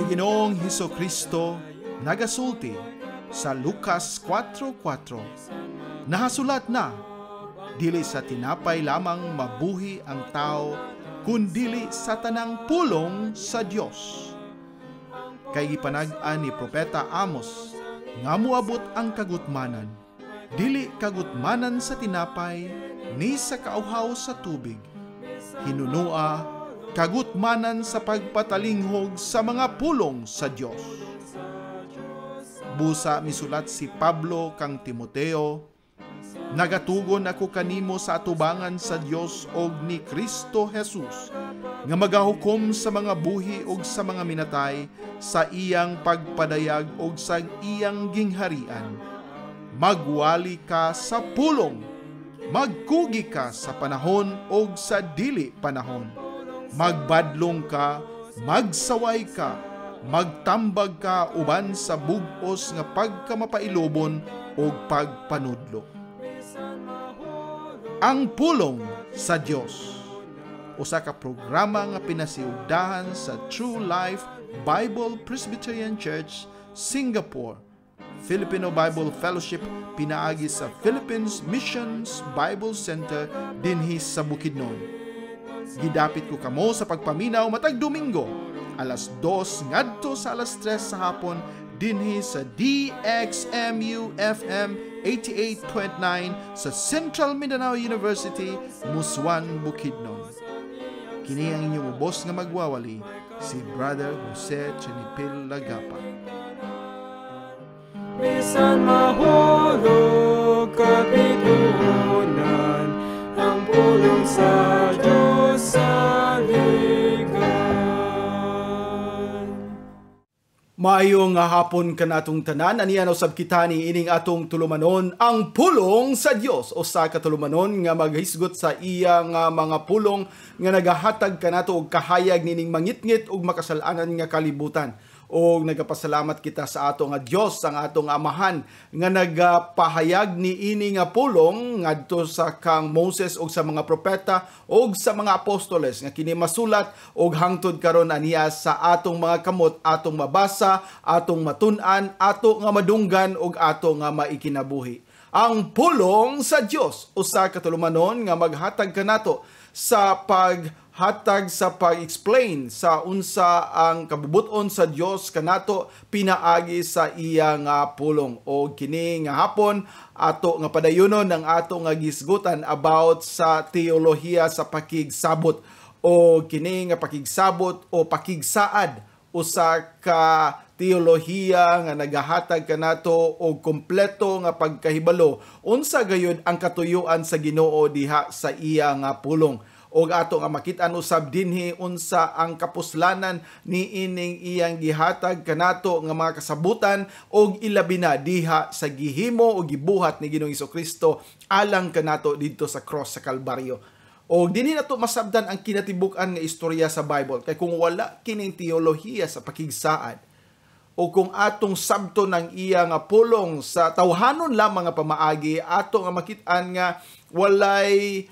Ginoong Hesukristo nagasulti sa Lucas 4:4. Nahasulat na, dili sa tinapay lamang mabuhi ang tao, kundili sa tanang pulong sa Dios. Kay gipanag-an ni Propeta Amos, nga moabot ang kagutmanan, dili kagutmanan sa tinapay, ni sa kauhaw sa tubig. Hinunua kagutmanan sa pagpatalinghog sa mga pulong sa Dios. Busa misulat si Pablo kang Timoteo, nagatugon ako kanimo sa atubangan sa Dios og ni Kristo Jesus, nga magahukom sa mga buhi og sa mga minatay sa iyang pagpadayag og sa iyang gingharian. Magwali ka sa pulong, magkugi ka sa panahon og sa dili panahon. Magbadlong ka, magsaway ka, magtambag ka uban sa bug-os nga pagkamapailobon o pagpanudlo. Ang pulong sa Dios, usa ka programa nga pinasiugdahan sa True Life Bible Presbyterian Church, Singapore, Filipino Bible Fellowship pinaagi sa Philippines Missions Bible Center dinhi sa Bukidnon. Gidapit ko kamo sa pagpaminaw matag Domingo, alas 2 ngadto sa alas 3 sa hapon dinhi sa DXMU FM 88.9 sa Central Mindanao University, Muswan, Bukidnon. Kini ang inyong ubos nga magwawali, si Brother Jose Chenipil Lagapa. Bisan mahulog kapitunan, ang pulong sa Diyos sa ligan. Maayong hapon kanatong tanan, aniyan usab kita ni ining atong tulumanon ang pulong sa Dios, o sa katulumanon nga maghisgot sa iyang mga pulong nga nagahatag kanato og kahayag nining mangitngit ug makasal-anan nga kalibutan. O nagapasalamat kita sa ato nga Dios, ang atong amahan nga nagapahayag ni ini nga pulong ngadto sa kang Moses og sa mga propeta og sa mga apostoles nga kini masulat og hangtod karon aniya sa atong mga kamot, atong mabasa, atong matun-an, ato nga madunggan og ato nga maikinabuhi. Ang pulong sa Dios, usa ka tulumanon nga maghatag kanato sa paghatag sa pag-explain sa unsa ang kabubuton sa Dios kanato pinaagi sa iyang pulong. O kini nga hapon ato nga padayunon ang ato nga gisgutan about sa teolohiya sa pakigsabot, o kini nga pakigsabot o pakigsaad, usa ka teolohiya nga nagahatag kanato og kompleto nga pagkahibalo unsa gayud ang katuyuan sa Ginoo diha sa iyang pulong. Og ato nga makit-an usab dinhi unsa ang kapuslanan ni ining iyang gihatag kanato nga mga kasabutan og ilabi na diha sa gihimo o gibuhat ni Ginoong Hesukristo alang kanato didto sa cross sa Kalbaryo. O dinhi nato masabdan ang kinatibuk-an nga istorya sa Bible, kay kung wala kining teolohiya sa pakigsaad o kung atong sabto ng iyang pulong sa tawhanon lamang nga pamaagi, ato nga makit-an nga walay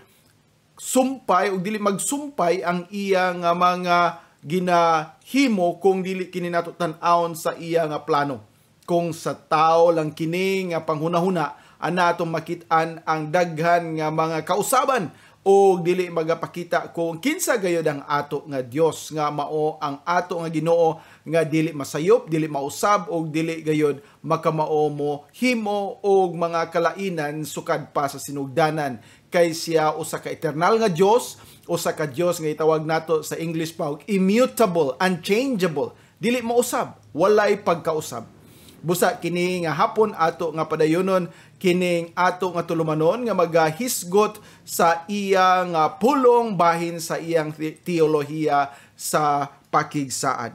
sumpay o dili magsumpay ang iyang mga ginahimo kung dili kini nato tan-awon sa iyang plano. Kung sa tao lang kini nga panghunahuna, ana atong makit-an ang daghan nga mga kausaban o dili magapakita kung kinsa gayud ang ato nga Dios nga mao ang ato nga Ginoo nga dili masayop, dili mausab og dili gayud makamao mo himo og mga kalainan sukad pa sa sinugdanan. Kay siya usa ka eternal nga Dios, usa ka Dios nga itawag nato sa English pa immutable, unchangeable, dili mausab, walay pagkausab. Busa kini nga hapon ato nga padayonon kining ato nga tulumanon nga magahisgot sa iyang pulong bahin sa iyang teolohiya sa pakigsaad.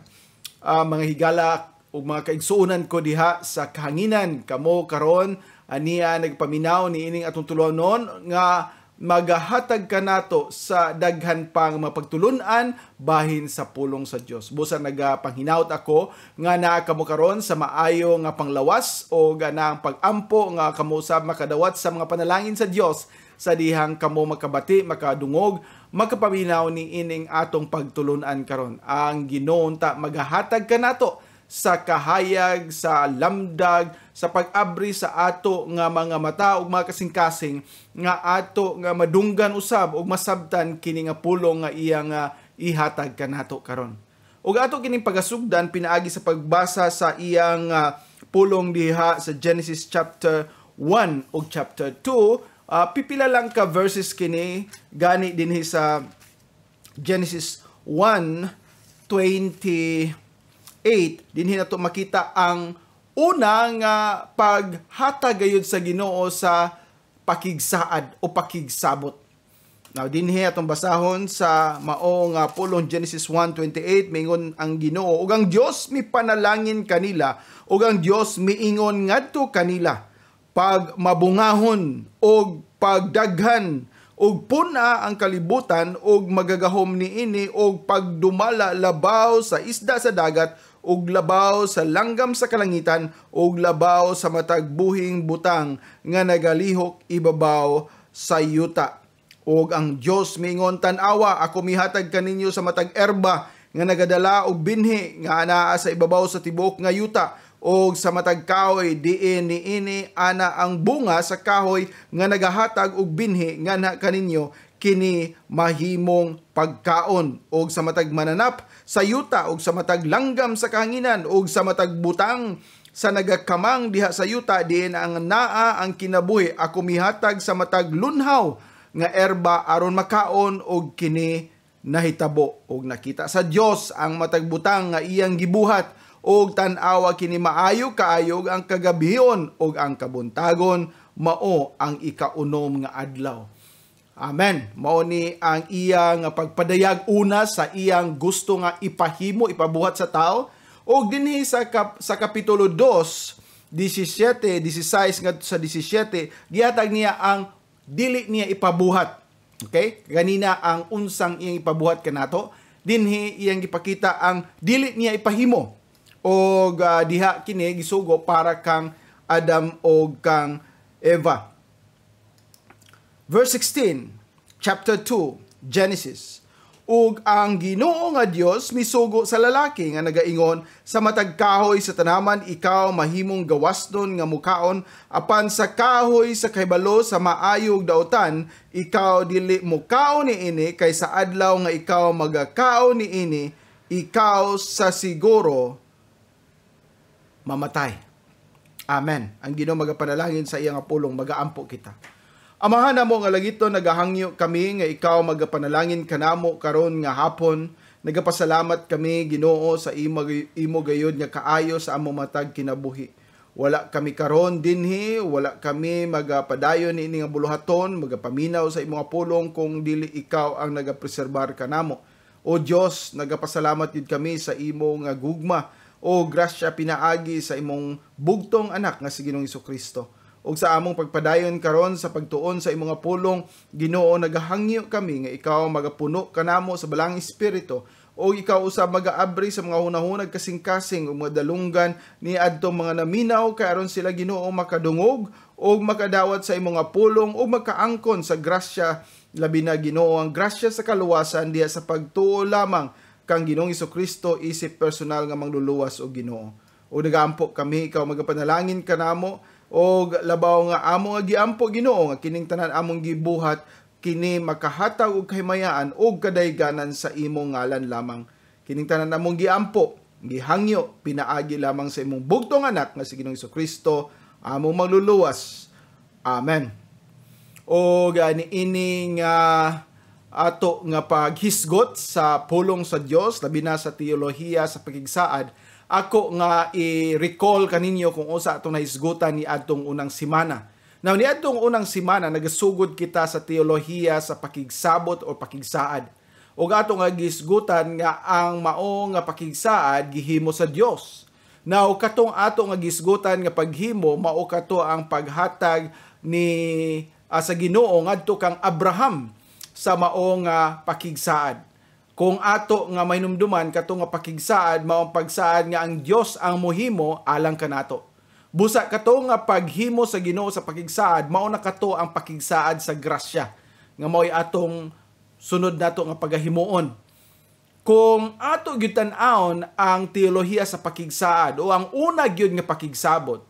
Mga higala ug mga kaigsuonan ko diha sa kahanginan, kamo karon aniya nagpaminaw ni ining atong tulumanon nga magahatag kanato sa daghan pang mapagtulunan bahin sa pulong sa Dios. Busa nagapanghinawt ako nga naa kamo karon sa maayo nga panglawas o ganang pag-ampo nga kamo usab makadawat sa mga panalangin sa Dios sa dihang kamo makabati, makadungog, makapaminaw ni ining atong pagtulunan karon. Ang Ginoo ta magahatag kanato sa kahayag, sa lamdag, sa pag-abri sa ato nga mga mata ug mga kasing-kasing nga ato nga madunggan usab ug masabtan kini nga pulong nga iyang ihatag kanato karon. Ug ato kining pagasugdan pinaagi sa pagbasa sa iyang pulong diha sa Genesis chapter 1 ug chapter 2, pipila lang ka verses kini gani dinhi sa Genesis 1:28 dinhi nato makita ang unang paghatag gayud sa Ginoo sa pakigsaad o pakigsabot. Now dinhi atong basahon sa maong pulong Genesis 1:28, mingon ang Ginoo ug ang Dios mipanalangin kanila ug ang Dios miingon ngadto kanila pag mabungahon og pagdaghan og puna ang kalibutan og magagahom niini og pagdumala labaw sa isda sa dagat og labaw sa langgam sa kalangitan og labaw sa matag buhing butang nga nagalihok ibabaw sa yuta. Og ang Dios miingon, tan-awa ako mihatag kaninyo sa matag erba nga nagadala og binhi nga anaa sa ibabaw sa tibuok nga yuta og sa matag kahoy diin niini ana ang bunga sa kahoy nga nagahatag og binhi nga na kaninyo kini mahimong pagkaon og sa matag mananap sa yuta og sa matag langgam sa kahanginan og sa matag butang sa nagakamang diha sa yuta diin ang naa ang kinabuhi ako mihatag sa matag lunhaw nga erba aron makaon og kini nahitabo og nakita sa Dios ang matag butang nga iyang gibuhat og tan-awa kini maayo kaayog ang kagabihon og ang kabuntagon mao ang ikaunom nga adlaw. Amen. Mao ni ang iyang pagpadayag una sa iyang gusto nga ipahimo, ipabuhat sa tao. Og dinhi sa kapitulo 2, 17, 16 ngadto sa 17, gihatag niya ang dili niya ipabuhat. Okay? Ganina ang unsang iyang ipabuhat kanato. Dinhi iyang gipakita ang dili niya ipahimo. Og diha kini gisugo para kang Adam o kang Eva. Verse 16, chapter 2, Genesis. Ug ang Ginoo nga Dios misugo sa lalaki nga nagaingon, sa matag kahoy sa tanaman ikaw mahimong gawaston nga mukaon, apan sa kahoy sa kahibalo sa maayog daotan ikaw dili mukaon niini kay sa adlaw nga ikaw magakaon niini ikaw sa siguro mamatay. Amen. Ang Ginoo magapanalangin sa iyang pulong, magaampo kita. Amahan namo nga lagito nagahangyo kami nga ikaw magapanalangin kanamo karon nga hapon. Nagapasalamat kami Ginoo sa imo gayud nga kaayo sa among matag kinabuhi. Wala kami karon dinhi, wala kami magapadayon ini nga buluhaton, magapaminaw sa imong pulong kung dili ikaw ang nagapreserbar kanamo. O Dios, nagapasalamat yun kami sa imo nga gugma o grasya pinaagi sa imong bugtong anak nga si Ginoong Jesucristo. O sa among pagpadayon karon sa pagtuon sa imong pulong, Ginoo, nagahangyo kami nga ikaw magapuno kanamo sa balang espiritu o ikaw usab magaabri sa mga hunahunag kasing-kasing o mga dalunggan ni adto mga naminaw kay aron sila Ginoo makadungog o makadawat sa imong pulong o makaangkon sa grasya labi na Ginoo ang grasya sa kaluwasan diha sa pagtuo lamang kang Ginoong Jesucristo isip personal nga mangluluwas o Ginoo. O nagaampo kami ikaw magapanalangin kanamo o labaw nga amo nga giampo Ginoo nga kining tanan among gibuhat kini makahatag og kahimayaan og kadayganan sa imong ngalan lamang. Kining tanan among giampo, gihangyo pinaagi lamang sa imong bugtong anak nga si Ginoong Jesucristo among magluluwas. Amen. O gani ining ato nga paghisgot sa pulong sa Dios labi na sa teolohiya sa pagigsaad, ako nga i-recall kaninyo kung usa atong nahisgutan ni adtong unang semana. Now ni adtong unang semana nagasugod kita sa teolohiya sa pakigsabot o pakigsaad. O ato nga gisgutan nga ang mao nga pakigsaad gihimo sa Dios. Now katong ato nga gisgutan nga paghimo mao kato ang paghatag ni sa Ginoo ngadto kang Abraham sa maong pakigsaad. Kung ato nga mahinumduman kato nga pakigsaad, maong pagsaad nga ang Dios ang mohimo alang kanato. Busa kato nga paghimo sa Ginoo sa pakigsaad, mao na kato ang pakigsaad sa grasya nga mao'y atong sunod nato nga pagahimuon. Kung ato gyud tan-awon ang teolohiya sa pakigsaad o ang una gyud nga pakigsabot,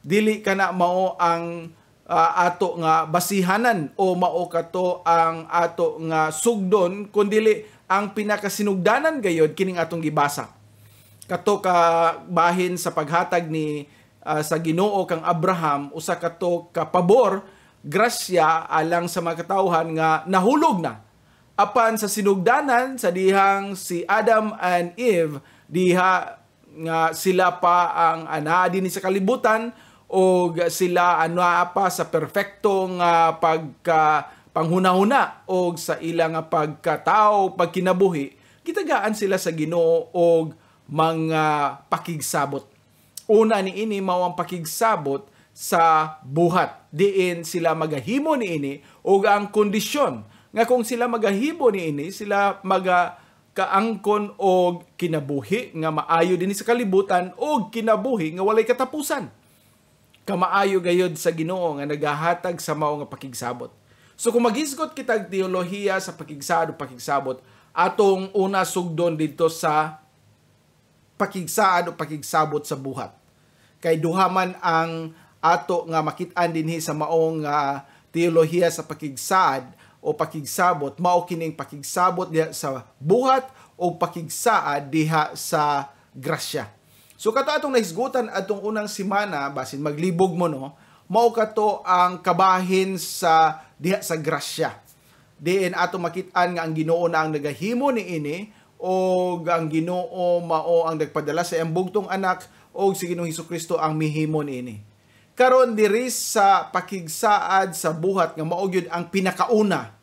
dili kana mao ang ato nga basihanan o mao kato ang ato nga sugdon, kundi ang pinakasinugdanan gayud kining atong gibasa. Kato ka bahin sa paghatag ni sa Ginoo kang Abraham, usa kato ka pabor, grasya alang sa mga katawhan nga nahulog na apan sa sinugdanan sa dihang si Adam and Eve, diha nga sila pa ang ana dinhi sa kalibutan o sila ana pa sa perfectong panghuna-huna o sa ilang pagkatao, pagkinabuhi, gitagaan sila sa Ginoo og mga pakigsabot. Una niini mao ang pakigsabot sa buhat. Diin sila magahimo niini og ang kondisyon nga kung sila magahimo niini, sila kaangkon og kinabuhi nga maayo dinhi sa kalibutan og kinabuhi nga walay katapusan. Kamaayo gayud sa Ginoo nga nagahatag sa mao nga pakigsabot. So kung maghisgot kitag teolohiya sa pakigsabot, atong una sugdon dito sa pakigsaad o pakigsabot sa buhat. Kay duha man ang ato nga makit-an dinhi sa maong teolohiya sa pakigsaad o pakigsabot, mao kining pakigsabot diha sa buhat o pakigsaad diha sa grasya. So kato atong nahisgutan atong unang semana, basin maglibog mo no, mao kato ang kabahin sa diha sa grasya. Diin ato makit-an nga ang Ginoo na ang nagahimo niini o ang Ginoo mao ang nagpadala sa iyang bugtong anak o si Ginoong Hesukristo ang mihimo niini. Karon diri sa pakigsaad sa buhat nga mao gyud ang pinakauna.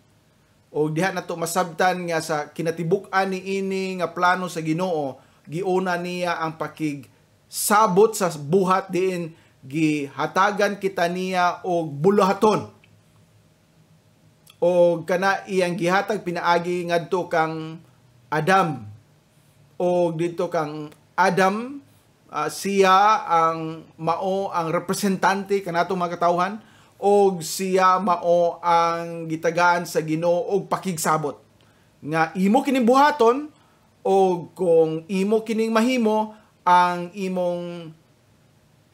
O diha nato masabtan nga sa kinatibuk-an niini nga plano sa Ginoo, giuna niya ang pakigsabot sa buhat diin gihatagan kita niya og buluhaton. O kana iyang gihatag pinaagi ngadto kang Adam. O dito kang Adam, siya ang mao ang representante kanatong mga katawhan o siya mao ang gitagaan sa Ginoo og pakigsabot nga imo kining buhaton o kung imo kining mahimo ang imong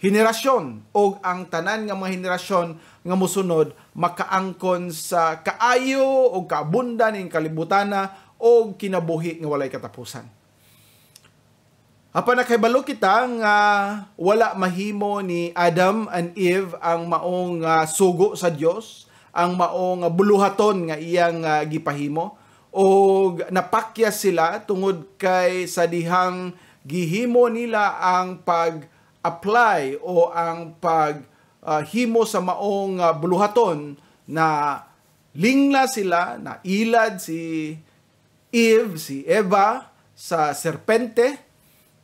henerasyon o ang tanan nga mga henerasyon nga mosunod makaangkon sa kaayo o kaabundan ning kalibutana o kinabuhi nga walay katapusan. Apan nakahibalo kita nga wala mahimo ni Adam and Eve ang maong sugo sa Dios, ang maong buluhaton nga iyang gipahimo o napakya sila tungod kay sa dihang gihimo nila ang pag-apply o ang paghimo sa maong buluhaton na lingla sila, na ilad si Eva sa serpente,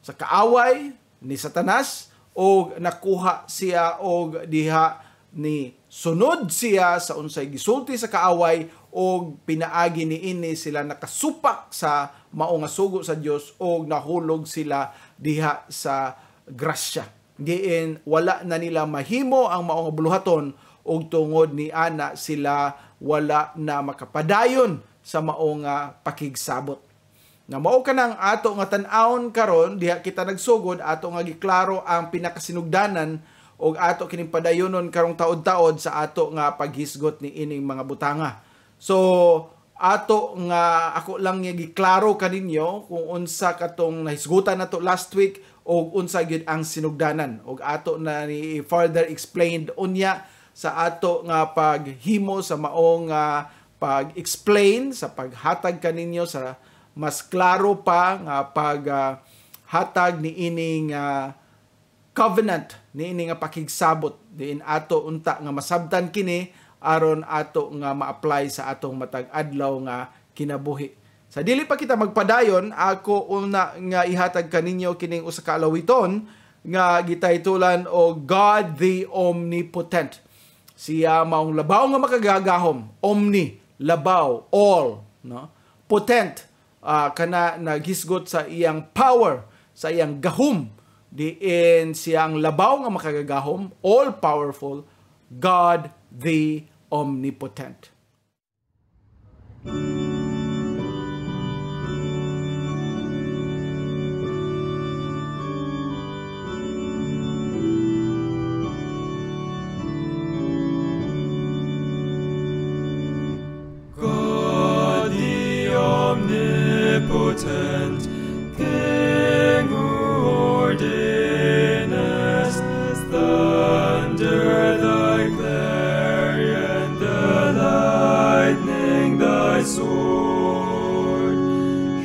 sa kaaway ni Satanas o nakuha siya og diha ni sunod siya sa unsay gisulti sa kaaway o pinaagi niini sila nakasupak sa mao nga sugo sa Dios o nahulog sila diha sa grasya. Diin wala na nila mahimo ang mao nga buluhaton og tungod ni ana sila wala na makapadayon sa mao nga pakigsabot. Na mao kanang ato nga tan-awon karon diha kita nagsugod ato nga giklaro ang pinakasinugdanan og ato kining padayonon karong taod-taod sa ato nga paghisgot ni ining mga butanga. So ato nga ako lang nga giklaro kaninyo kung unsa katong nahisgutan nato last week og unsa gyud ang sinugdanan og ato na ni further explained unya sa ato nga paghimo sa maong pag-explain sa paghatag kaninyo sa mas klaro pa nga paghatag ni ining covenant ni ining pakigsabot diin ato unta nga masabtan kini aron ato nga ma-apply sa atong matag adlaw nga kinabuhi. Sa dili pa kita magpadayon, ako una nga ihatag kaninyo kining usa ka alawiton nga gitaytulan og God the Omnipotent. Siya maong labaw nga makagagahom, omni, labaw, all, no? Potent, kana naghisgot sa iyang power, sa iyang gahom diin siyang labaw nga makagagahom, all-powerful, God the Omnipotent. God the Omnipotent, King who ordainest thunder thy clarion, the lightning thy sword.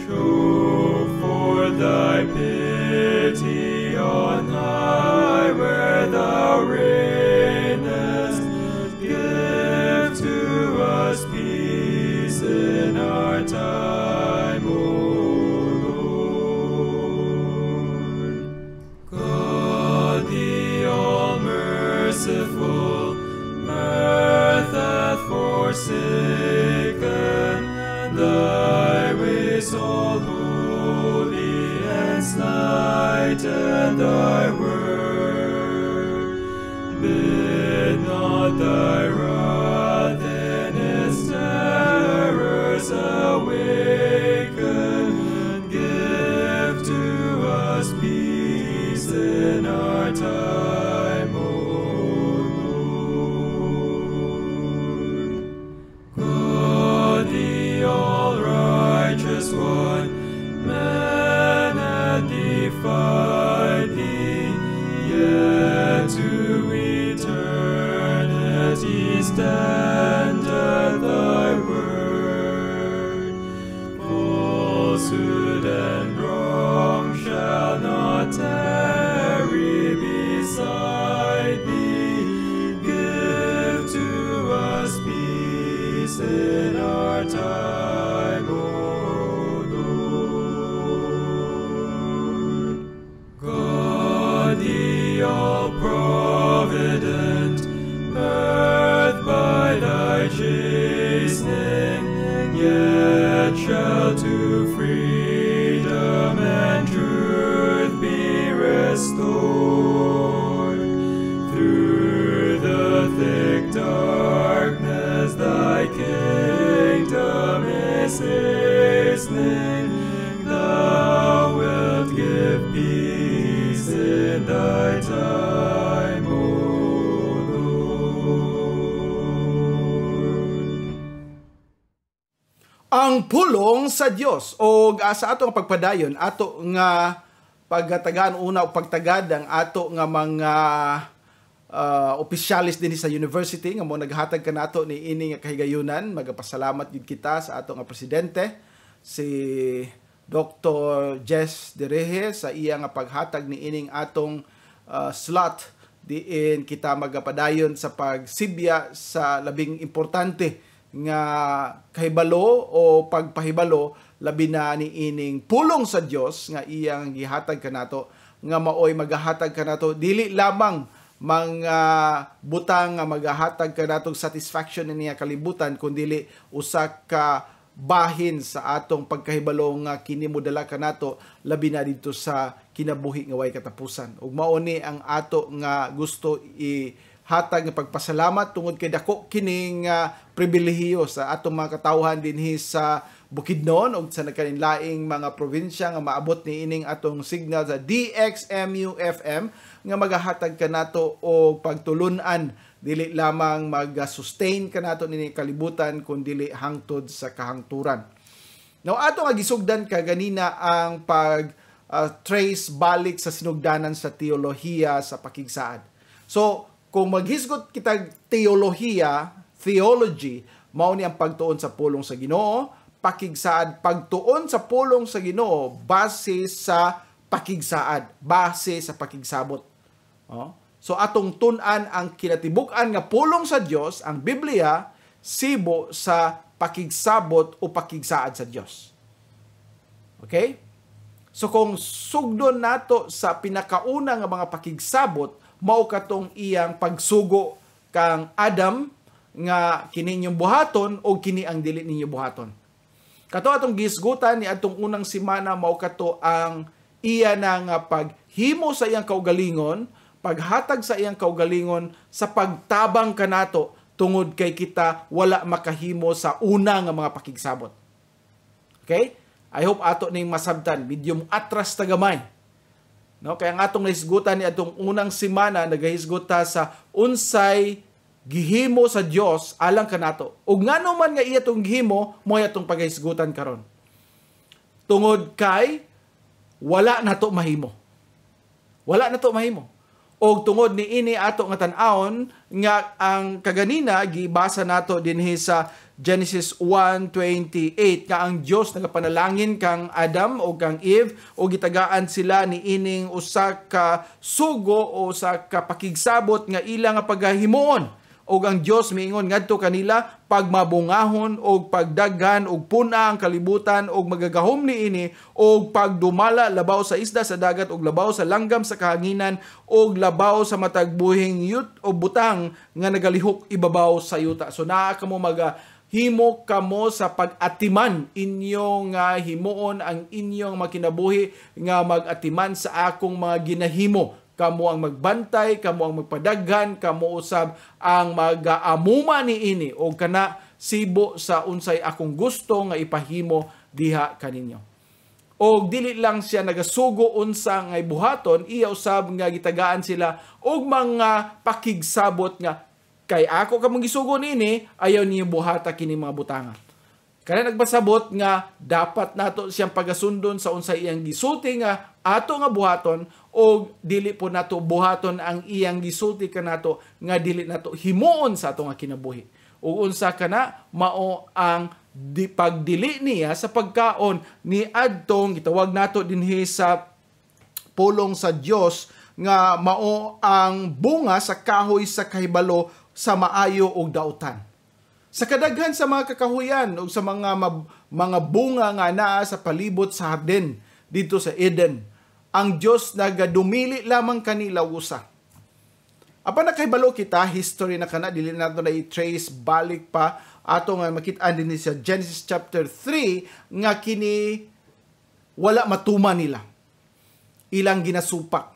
Show forth thy pity on high where thou reignest. Give to us peace in our time, O Lord. God the all-merciful, earth hath forsaken, thy ways all holy, and slighted thy word. Bid not thy wrath in its terrors awaken. Give to us peace in our time, O Lord. God the all-righteous one, man had defied thee, yet to eternity standeth thy word. Falsehood and wrong shall not tarry beside thee. Give to us peace in our time, O Lord. God the all-provident, earth by thy chastening, yet shall to freedom and truth be restored. Through the thick darkness thy kingdom is hastening. Thou wilt give peace in thy time, O Lord. Ang pulong sa Dios o sa ato nga pagpadayon, ato nga pagtagaan una o pagtagad ang ato nga mga opisyalis din sa university nga mo naghatag kanato ni ini nga kahigayunan. Magapasalamat gid kita sa ato nga presidente si Dr. Jess Dereje sa iya nga paghatag ni ining atong slot diin kita magapadayon sa pagsibya sa labing importante nga kahibalo o pagpahibalo labi na ni ining pulong sa Dios nga iyang gihatag kanato nga maoy magahatag kanato dili lamang mga butang nga magahatag kanatong satisfaction niya kalibutan kundi usa ka bahin sa atong pagkahibalo nga kini mo dala kanato labi na dito sa kinabuhi nga way katapusan. Ug mao ni ang ato nga gusto hatag nga pagpasalamat tungod kay dako kining pribilehiyo sa atong mga katawhan dinhi sa Bukidnon ug sa nagkaninlaing mga probinsya nga maabot ni ining atong signal sa DXMU-FM nga magahatag kanato o pagtulunan dili lamang mag-sustain kanato nini kalibutan kundi hangtod sa kahangturan. Now ato nga gisugdan kaganina ang trace balik sa sinugdanan sa teolohiya sa pakigsaad. So kung maghisgot kita teolohiya, theology, mao ni ang pagtuon sa pulong sa Ginoo, pakigsaad, pagtuon sa pulong sa Ginoo base sa pakigsaad, base sa pakigsabot. So atong tun-an ang kinatibuk-an nga pulong sa Dios, ang Biblia sibo sa pakigsabot o pakigsaad sa Dios. Okay? So kung sugdon nato sa pinakauna nga mga pakigsabot, mao katong iyang pagsugo kang Adam nga kini inyong buhaton o kini ang dili ninyo buhaton. Kato atong gisgutan ni atong unang semana mao kato ang iya na nga paghimo sa iyang kaugalingon, paghatag sa iyang kaugalingon sa pagtabang kanato tungod kay kita wala makahimo sa una nga mga pakigsabot. Okay? I hope ato ning masabtan, medyo atras ta gamay. No, kaya ang atong nahisgutan ni atong unang semana nagahisguta sa unsay gihimo sa Dios alang kanato. Ug ngano man nga iya tong gihimo, mo atong paghisgutan karon. Tungod kay wala nato mahimo. Wala nato mahimo. Og tungod ni ini ato nga tan-awon nga ang kaganina gibasa nato dinhi sa Genesis 1:28 nga ang Dios nagapanalangin kang Adam o kang Eve o gitagaan sila ni ining usa ka sugo o sa kapakigsabot nga ilang nga paghimuon. Og ang Dios miingon ngadto kanila pagmabungahon og pagdaghan og puna ang kalibutan og magagahom ni ini og pagdumala labaw sa isda sa dagat og labaw sa langgam sa kahanginan og labaw sa matag buhing yut o butang nga nagalihok ibabaw sa yuta. So naa kamo himo kamo sa pag-atiman inyong himuon ang inyong makinabuhi nga mag-atiman sa akong mga ginahimo. Kamo ang magbantay, kamo ang magpadaghan, kamo usab ang mag-aamuma ni ini o kana sibo sa unsay akong gusto nga ipahimo diha kaninyo. O dili lang siya nagasugo unsa nga buhaton, iya usab nga gitagaan sila og mga pakigsabot nga kay ako kamong gisugo nini, ayaw niyo buhata kini mga butanga. Kaya nagbasabot nga dapat nato siyang pagasundon sa unsay iyang gisulti nga ato nga buhaton o dili po nato buhaton ang iyang gisulti kanato nga dili nato himuon sa ato nga kinabuhi. O unsa kana mao ang pagdili niya sa pagkaon ni adtong gitawag nato dinhi sa pulong sa Dios nga mao ang bunga sa kahoy sa kahibalo sa maayo og dautan. Sa kadaghan sa mga kakahuyan o sa mga bunga nga naa sa palibot sa hardin dito sa Eden, ang Dios nagadumili lamang kanila usa. Apan nakahibalo kita history na kana dili nato na i-trace balik pa ato nga makit-an din sa Genesis chapter 3 nga kini wala matuman nila. Ilang ginasupak.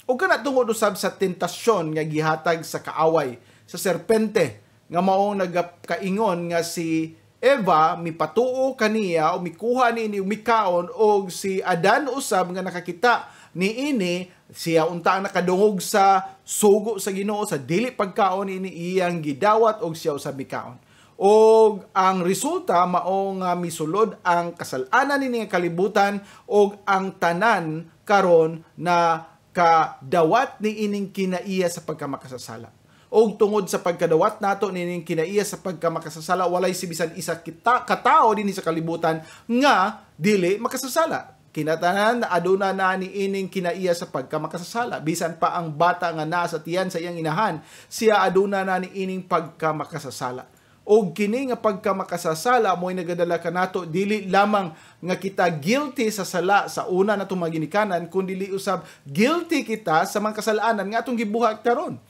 O kana tungod usab sa tentasyon nga gihatag sa kaaway sa serpente nga maong nagkaingon nga si Eva mipatuo kaniya o mikuha niini umikaon og si Adan usab nga nakakita niini siya unta nakadungog sa sugo sa Ginoo sa dili pagkaon ini iyang gidawat og siya usab mikaon. Og ang resulta mao nga misulod ang kasal-anan niini nga kalibutan og ang tanan karon na kadawat ni ining kinaiya sa pagkamakasasala. Og tungod sa pagkadawat nato nining kinaiya sa pagkamakasasala walay si bisan isa katao dinhi sa kalibutan nga dili makasasala. Kinatanan aduna na ni ining kinaiya sa pagkamakasasala. Bisan pa ang bata nga naa sa tiyan sa iyang inahan, siya aduna na ni ining pagkamakasasala. Og kini nga pagkamakasasala mo'y nagadala kanato dili lamang nga kita guilty sa sala sa una natong maginikanan kundi dili usab guilty kita sa mga kasalanan nga atong gibuhat karon.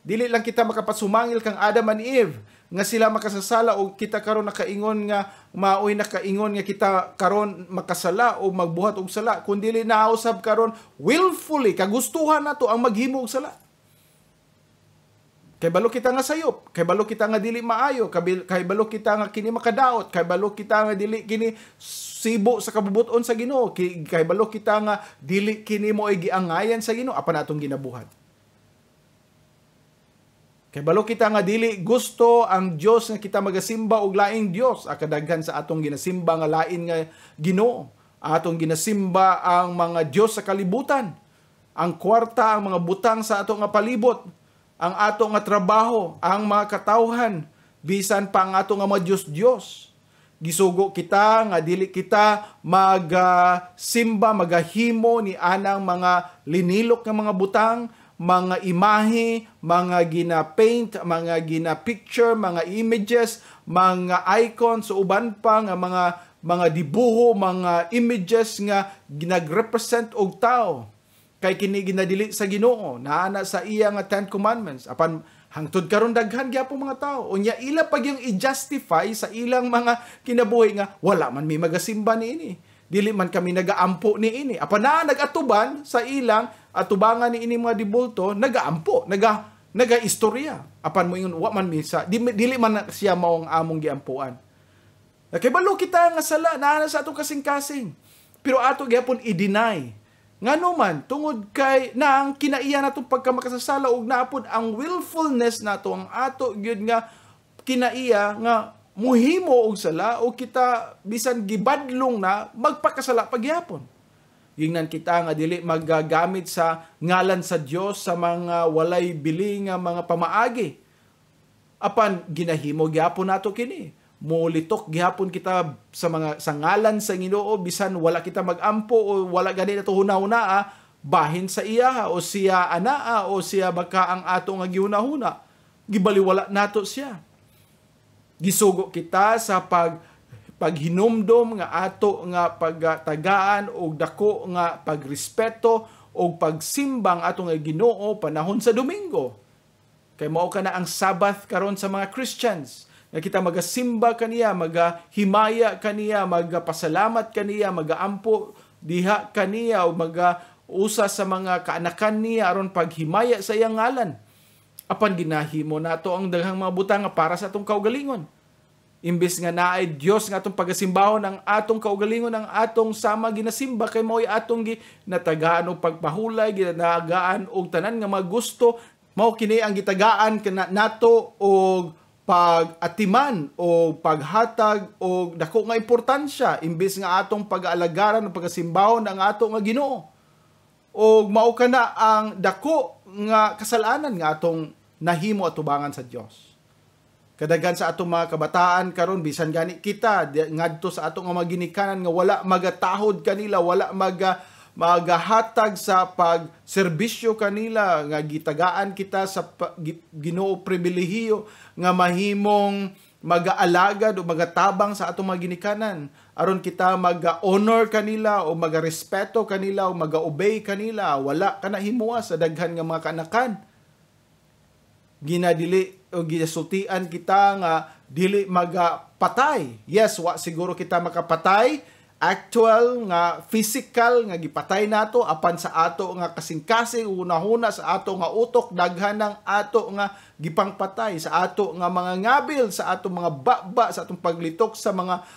Dili lang kita makapasumangil kang Adam and Eve nga sila makasasala o kita karon nakaingon nga maoy nakaingon nga kita karon makasala o magbuhat og sala kun dili na usab karon willfully kagustuhan nato ang maghimo og sala. Kay balo kita nga sayop, kay balo kita nga dili maayo, kay balo kita nga kini makadaot, kay balo kita nga dili kini sibo sa kabubuton sa Ginoo, kay balo kita nga dili kini mo ay giangayan sa Ginoo apan atong ginabuhat. Kay balo kita nga dili gusto ang Dios nga kita magasimba og laing Dios, akadaghan sa atong ginasimba nga lain nga Ginoo. Atong ginasimba ang mga Dios sa kalibutan, ang kwarta, ang mga butang sa atong nga palibot, ang atong nga trabaho, ang mga katawhan, bisan pa ang atong nga mga Dios. Gisugo kita nga dili kita magsimba, magahimo ni anang mga linilok nga mga butang, mga imahe, mga gina-paint, mga gina-picture, mga images, mga icons, uban pa nga mga dibuho, mga images nga ginag-represent og tao. Kay kini ginadili sa Ginoo, naana sa iya nga 10 Commandments. Apan hangtod karon daghan gyapon mga tao. Unya ila pag yung i-justify sa ilang mga kinabuhi nga wala man may magasimba niini. Dili man kami nagaampo ni ini. Apan na nagatuban sa ilang atubangan ni ini mga dibulto, nagaampo, naga-istorya. Apan mo ingon wa man misa, dili man siya maong among giampuan. Kay balo kita nga sala naa sa atong kasing-kasing. Pero ato gyapon i-deny. Ngano man tungod kay nang kinaiya natong pagkamakasasala ug naapod ang willfulness nato, ang ato gyud nga kinaiya nga muhimo og sala o kita bisan gibadlong na magpakasala pagyapon. Ingnan kita nga dili magagamit sa ngalan sa Dios sa mga walay bili nga mga pamaagi. Apan ginahimo gyapon nato kini. Mulitok gihapon kita sa ngalan sa Ginoo bisan wala kita magampo o wala gani nato hunahuna bahin sa iya o siya anaa o siya baka ang ato nga gihunahuna. Gibaliwala nato siya. Gisugo kita sa paghinumdom nga ato nga pagtagaan og dako nga pagrespeto og pagsimbang ato nga Ginoo panahon sa Domingo. Kay mao kana ang Sabbath karon sa mga Christians. Nga kita magasimba kaniya, magahimaya kaniya, magapasalamat kaniya, magaampo diha kaniya o maga-usa sa mga kaanakan niya aron paghimaya sa iyang ngalan. Apan ginahimo nato ang daghang mga butang para sa atong kaugalingon. Imbes nga naay Dios nga atong pagasimbahon ang atong kaugalingon, ang atong sama ginasimba kay mao'y atong ginatagaan og pagpahulay, ginatagaan og tanan nga mga gusto, mao kini ang gitagaan kana nato og pag-atiman o paghatag o dako nga importansya imbes nga atong pag-aalagaran o pagasimbahon ang ato nga Ginoo. O mao kana ang dako nga kasalanan nga atong nahimo atubangan sa Dios. Kadaghan sa atong mga kabataan karon bisan gani kita ngadto sa atong mga ginikanan nga wala magatahod kanila, wala magahatag sa pagserbisyo kanila nga gitagaan kita sa Ginoo pribilehiyo nga mahimong mag-aalagad o magatabang sa atong mga ginikanan aron kita mag-honor kanila o mag-respeto kanila o mag-obey kanila. Wala kana himuwa sa daghan nga mga kaanakan. Ginadili o ginasultian kita nga dili magapatay. Yes, wa siguro kita makapatay actual nga physical nga gipatay nato apan sa ato nga kasing-kasing una-una sa ato nga utok daghan ng ato nga gipangpatay sa ato nga mga ngabil, sa ato mga baba, sa atong paglitok sa mga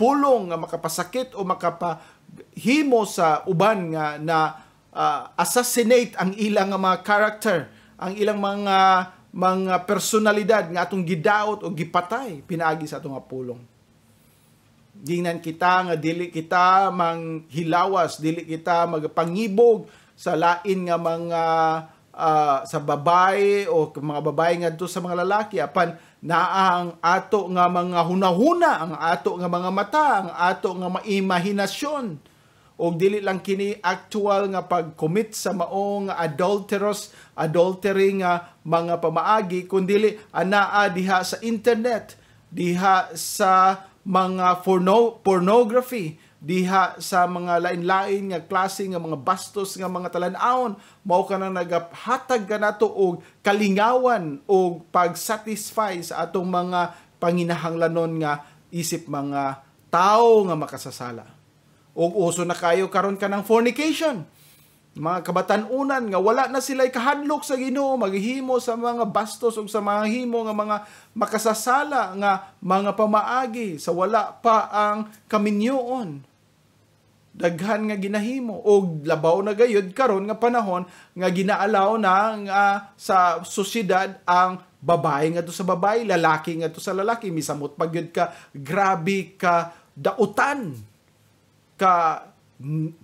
pulong nga makapasakit o makapahimo sa uban nga na assassinate ang ilang nga mga character, ang ilang mga personalidad nga atong gidaot o gipatay pinaagi sa atong nga pulong. Gingnan kita nga dili kita manghilawas, dili kita magpangibog sa lain nga mga sa babae o mga babae ngadto sa mga lalaki apan naa ang ato nga mga hunahuna, ang ato nga mga mata, ang ato nga maimahinasyon o dili lang kini actual nga pag-commit sa maong adultery nga mga pamaagi kundi anaa diha sa internet, diha sa mga pornography, diha sa mga lain-lain nga klase nga mga bastos nga mga talan-awon, mao ka nang naghatag ka nato og kalingawan o pag-satisfy sa atong mga panginahanglanon nga isip mga tao nga makasasala. Og uso na kayo karon ka ng fornication. Mga kabatan-unan nga wala na sila'y kahadlok sa Ginoo, maghihimo sa mga bastos o sa mga himo nga mga makasasala nga mga pamaagi sa wala pa ang kaminyoon. Daghan nga ginahimo o labaw na gayud karon nga panahon nga ginaalaw na nga sa sosyedad ang babae nga to sa babae, lalaki nga to sa lalaki, misamot pagyud ka grabe ka dautan, ka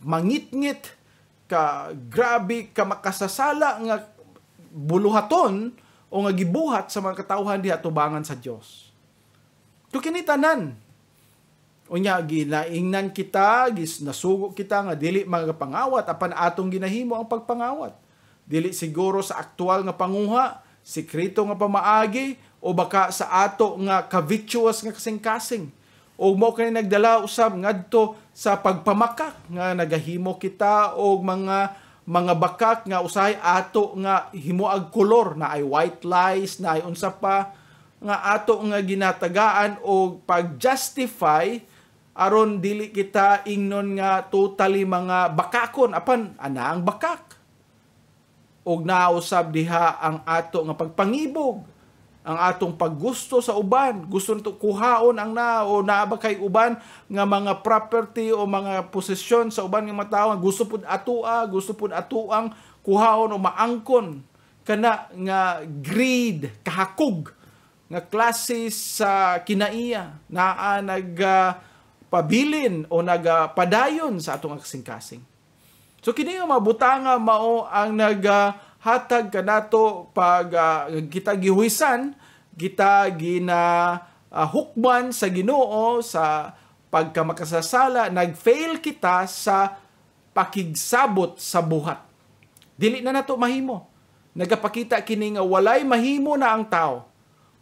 mangitngit, ka grabe ka makasasala nga buluhaton o nga gibuhat sa mga katawhan diha tubangan sa Dios. To kini tanan. Unya ginaingnan kita, nasugo kita nga dili magapangawat apan atong ginahimo ang pagpangawat. Dili siguro sa aktual nga panguha, sekreto nga pamaagi o baka sa ato nga ka-virtuous nga kasing-kasing. O mo kani nagdala usab ngadto sa pagpamakak nga nagahimo kita og mga bakak nga usahay ato nga himuag kolor na ay white lies na ay unsa pa nga ato nga ginatagaan og pag-justify aron dili kita ingnon nga totally mga bakakon, apan ana ang bakak. Og nausab diha ang ato nga pagpangibog, ang atong paggusto sa uban, gusto nito kuhaon ang o naaba kay uban nga mga property o mga posesyon sa uban nga matawo, gusto pud atoa, gusto pud atuang kuhaon o maangkon, kana nga greed, kahakog nga klase sa kinaiya naa nagpabilin o nagpadayon sa atong kasing-kasing. So kini nga mabutanga mao ang naghatag kanato pag kita gihuisan, kita hukman sa Ginoo sa pagkamakasasala, nagfail kita sa pakigsabot sa buhat. Dili na nato mahimo. Nagapakita kini nga walay mahimo na ang tao.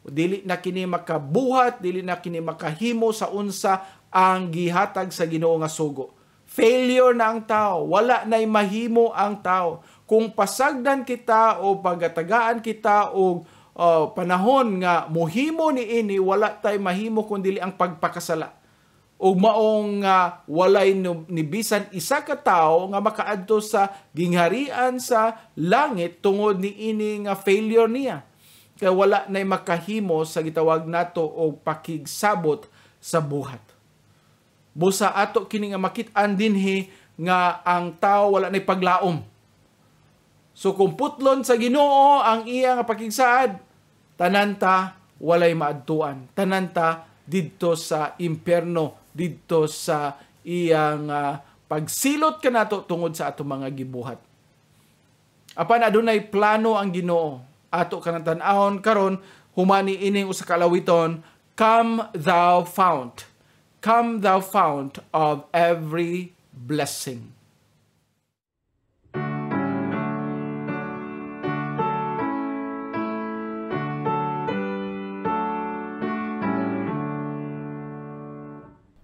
Dili na kini makabuhat, dili na kini makahimo sa unsa ang gihatag sa Ginoo nga sugo. Failure na ang tao, wala na'y mahimo ang tao. Kung pasagdan kita o pagatagaan kita o panahon nga mohimo ni ini, wala tay mahimo kundi ang pagpakasala. O maong walay nibisan isa ka tao nga makaadto sa gingharian sa langit tungod ni ini nga failure niya. Kaya wala na'y makahimo sa gitawag nato og pakigsabot sa buhat. Busa ato kini nga makit-an dinhi nga ang tao wala nay paglaom. So kung putlon sa Ginoo ang iya nga pakigsaad, tananta walay maadtuan. Tananta didto sa impierno, didto sa iyang pagsilot kanato tungod sa ato mga gibuhat. Apan adunay plano ang Ginoo. Ato kanang tan-awon karon humani ining usa ka lawiton, come thou fount. Come thou fount of every blessing.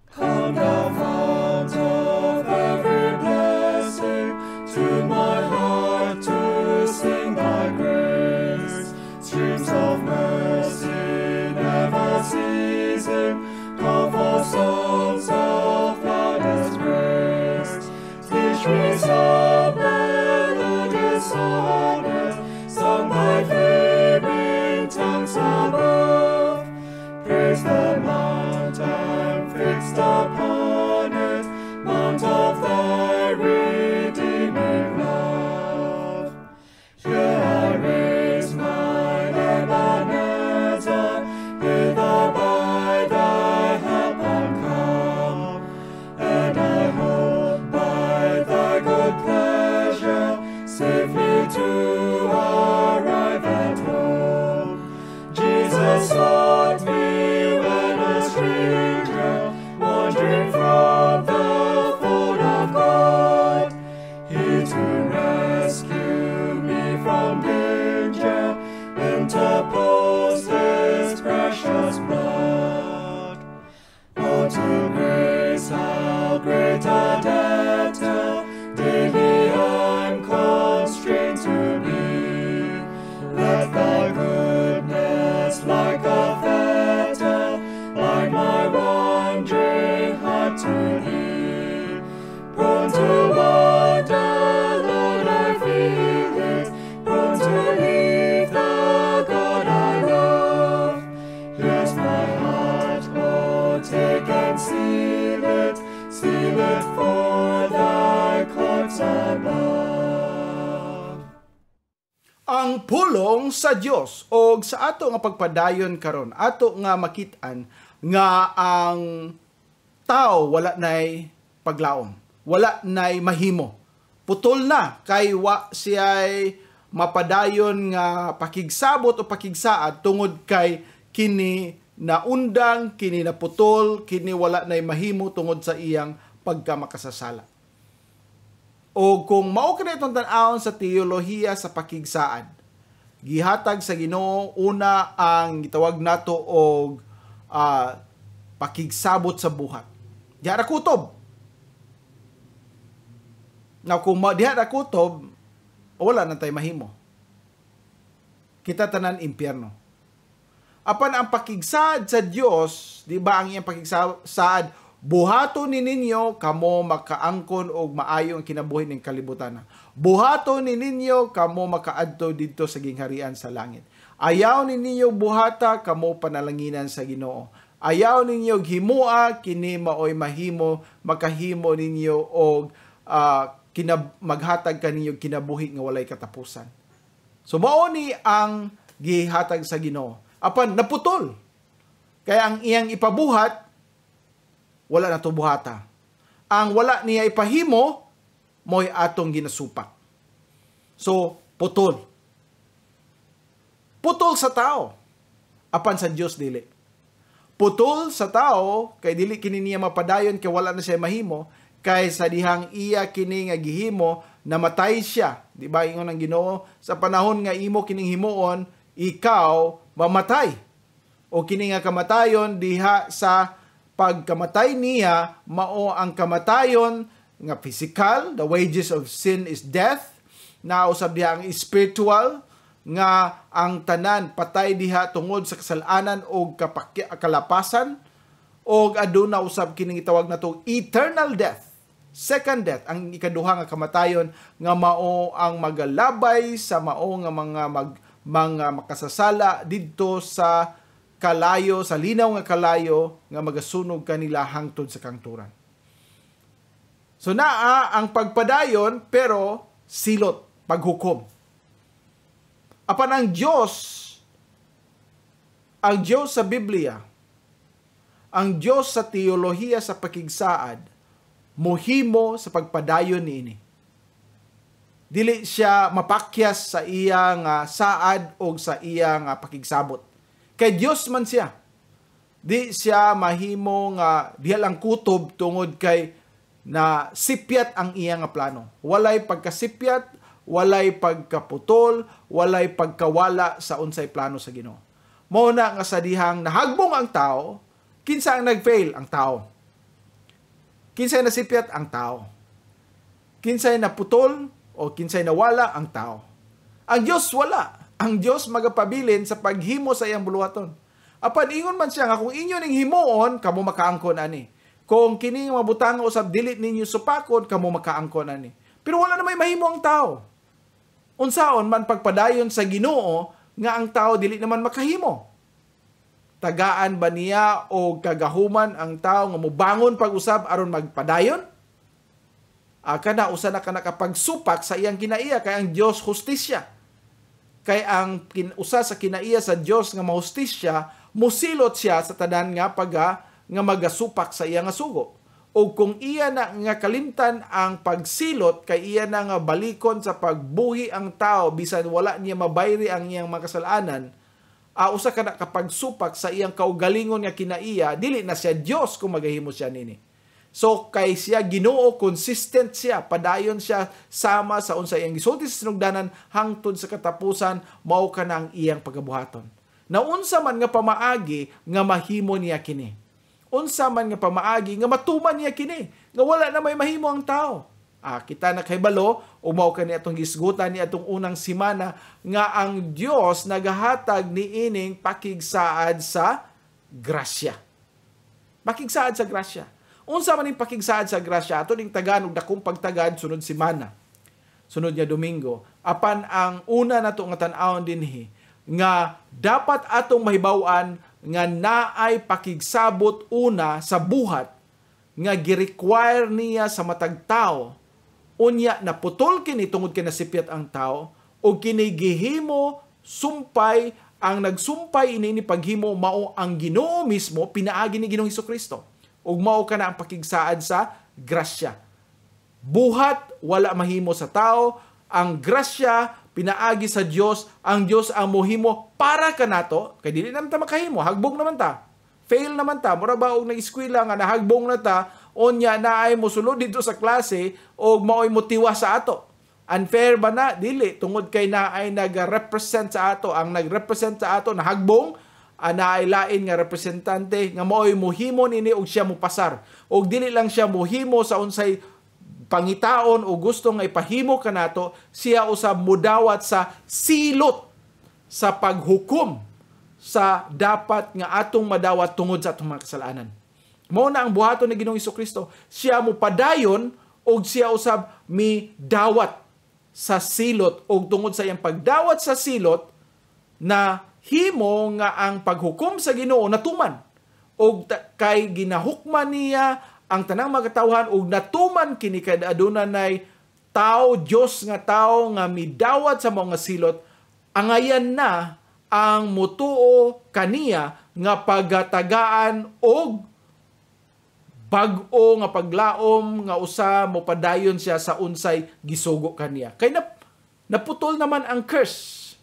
Come thou fount of every blessing, tune my heart to sing thy grace. Streams of mercy never ceasing, call for songs of loudest praise. Teach me some melodious sonnet, sung by flaming tongues above. Praise the mount I'm fixed upon it, mount of thy redeeming love. Here I raise my Ebenezer, hither by thy help I'm come, and I hope by thy good pleasure safely to arrive at home. Jesus sought me when a stranger, wandering from the fold of God. He to rescue me from danger interposed his precious blood. Oh, to grace how great a debtor daily I'm constrained to be. Let thy goodness like a fetter bind my wandering heart to thee. Prone to wander, Lord, I feel it, prone to leave the God I love. Here's my heart, oh, take and seal it for thy courts above. Ang pulong sa Dios o sa ato nga pagpadayon karon, ato nga makit-an nga ang tao wala nay paglaom, wala nay mahimo. Putol na kay wa siya'y mapadayon nga pakigsabot o pakigsaad tungod kay kini na undang, kini na putol, kini wala nay mahimo tungod sa iyang pagkamakasasala. O kung mao kini itong tan-awon sa teolohiya sa pakigsaad, gihatag sa Ginoo una ang gitawag nato og pakigsabot sa buhat. Diha ra kutob. Na kung diha ra kutob, wala na tay mahimo. Kita tanan impyerno. Apan ang pakigsaad sa Dios, di ba ang iyang pakigsaad Buhaton ni ninyo kamo makaangkon og maayo ang kinabuhi ning kalibutan. Buhaton ni ninyo kamo makaadto didto sa gingharian sa langit. Ayaw ninyo buhata kamo panalanginan sa Ginoo. Ayaw ninyo himua kini maoy mahimo makahimo ninyo og maghatag kaninyo kinabuhi nga walay katapusan. So mao ni ang gihatag sa Ginoo. Apan naputol. Kaya ang iyang ipabuhat wala na to buhata. Ang wala niya ipahimo mo'y atong ginasupak. So putol. Putol sa tao. Apan sa Dios dili. Putol sa tao kay dili kini niya mapadayon kay wala na siya mahimo kay sa dihang iya kini nga gihimo namatay siya. Di ba ingon ang Ginoo sa panahon nga imo kining himuon ikaw mamatay. O kini nga kamatayon diha sa pagkamatay niya mao ang kamatayon nga physical, the wages of sin is death. Na usab diha ang spiritual nga ang tanan patay diha tungod sa kasalanan o kalapasan o aduna usab kining gitawag nato eternal death. Second death, ang ikaduha nga kamatayon nga mao ang magalabay sa mao nga mga makasasala didto sa kalayo, sa linaw nga kalayo nga magasunog kanila hangtod sa kangturan. So naa ang pagpadayon pero silot, paghukom. Apan ang Diyos sa Biblia, ang Diyos sa teolohiya sa pakigsaad, mohimo sa pagpadayon niini. Dili siya mapakyas sa iyang saad o sa iyang pakigsabot. Kay Diyos man siya. Di siya mahimo nga diha lang kutob tungod kay na sipyat ang iyang plano. Walay pagkasipyat, walay pagkaputol, walay pagkawala sa unsay plano sa Ginoo. Mao na nga sa dihang nahagbong ang tao, kinsa ang nagfail? Ang tao. Kinsay nasipyat? Ang tao. Kinsay naputol o kinsay nawala? Ang tao. Ang Diyos wala. Ang Diyos magapabilin sa paghimo sa iyang buluhaton. Apan ingon man siya nga kung inyo ning himuon, kamo makaangkon ani. Kung kini mabutang usab dili ninyo supakon, kamo makaangkon ani. Pero wala na may mahimo ang tao. Unsaon man pagpadayon sa Ginoo nga ang tao dili naman makahimo. Tagaan ba niya o kagahuman ang tao nga mobangon pag-usab aron magpadayon? Kana usa na ka nakapagsupak sa iyang kinaiya kay ang Dios hustisya. Kay ang usa sa kinaiya sa Dios nga mahustisya, musilot siya sa tanan nga nga magasupak sa iya nga sugo. O kung iya na nga kalimtan ang pagsilot, kay iya na nga balikon sa pagbuhi ang tao bisan wala niya mabayri ang iyang makasalanan, usa ka na kapagsupak sa iyang kaugalingon nga kinaiya, dili na siya Dios kung magahimo siya nini. So kay siya Ginoo, consistent siya, padayon siya sama sa unsa iyang gisulti sa sinugdanan hangtod sa katapusan, mao ka na ang iyang pagabuhaton. Na unsa man nga pamaagi nga mahimo niya kini. Unsa man nga pamaagi nga matuman niya kini, nga wala na may mahimo ang tao. Kita na kay balo, umaw ka ni atong gisgutan ni atong unang simana nga ang Dios nagahatag ni ining pakigsaad sa grasya. Pakigsaad sa grasya. Unsa man ning pakigsaad sa grasya? Ato ning tagan og dakong pagtagad sunod simana. Sunod nga Domingo. Apan ang una nato nga tan-awon dinhi nga dapat atong mahibaw-an nga naay pakigsabot una sa buhat nga gi-require niya sa matag tao. Unya naputol kini tungod kay nasipyat ang tao o kini gihimo sumpay, ang nagsumpay ini paghimo mao ang Ginoo mismo, pinaagi ni Ginoong Hesukristo. Ug mao kana ang pakigsaad sa grasya. Buhat wala mahimo sa tao, ang grasya pinaagi sa Dios, ang Dios ang mohimo para kanato, kay dili naman ta makahimo, hagbong naman ta. Fail naman ta, mura ba og nag-eskwela nga nahagbong na ta, onya naay mosulod dito sa klase og maoy motiwa sa ato. Unfair ba na? Dili, tungod kay naay nag-represent sa ato, ang nag-represent sa ato nahagbong, naay lain nga representante nga maoy mohimo nini og siya mo pasar. Og dili lang siya mohimo sa unsay pangitaon o gusto nga ipahimo kanato, siya usab mudawat sa silot sa paghukom sa dapat nga atong madawat tungod sa atong mga kasalanan. Mao na ang buhaton ni Ginoong Hesukristo. Siya mo padayon og siya usab mi dawat sa silot og tungod sa iyang pagdawat sa silot na himo nga ang paghukom sa Ginoo natuman og kay ginahukman niya ang tanang mga katawhan og natuman kini kay adunay tao Dios nga tao nga midawat sa mga silot angayan na ang mutuo kaniya nga pagatagaan og bag-o nga paglaom nga usa mo padayon siya sa unsay gisugo kaniya. Kay naputol naman ang curse.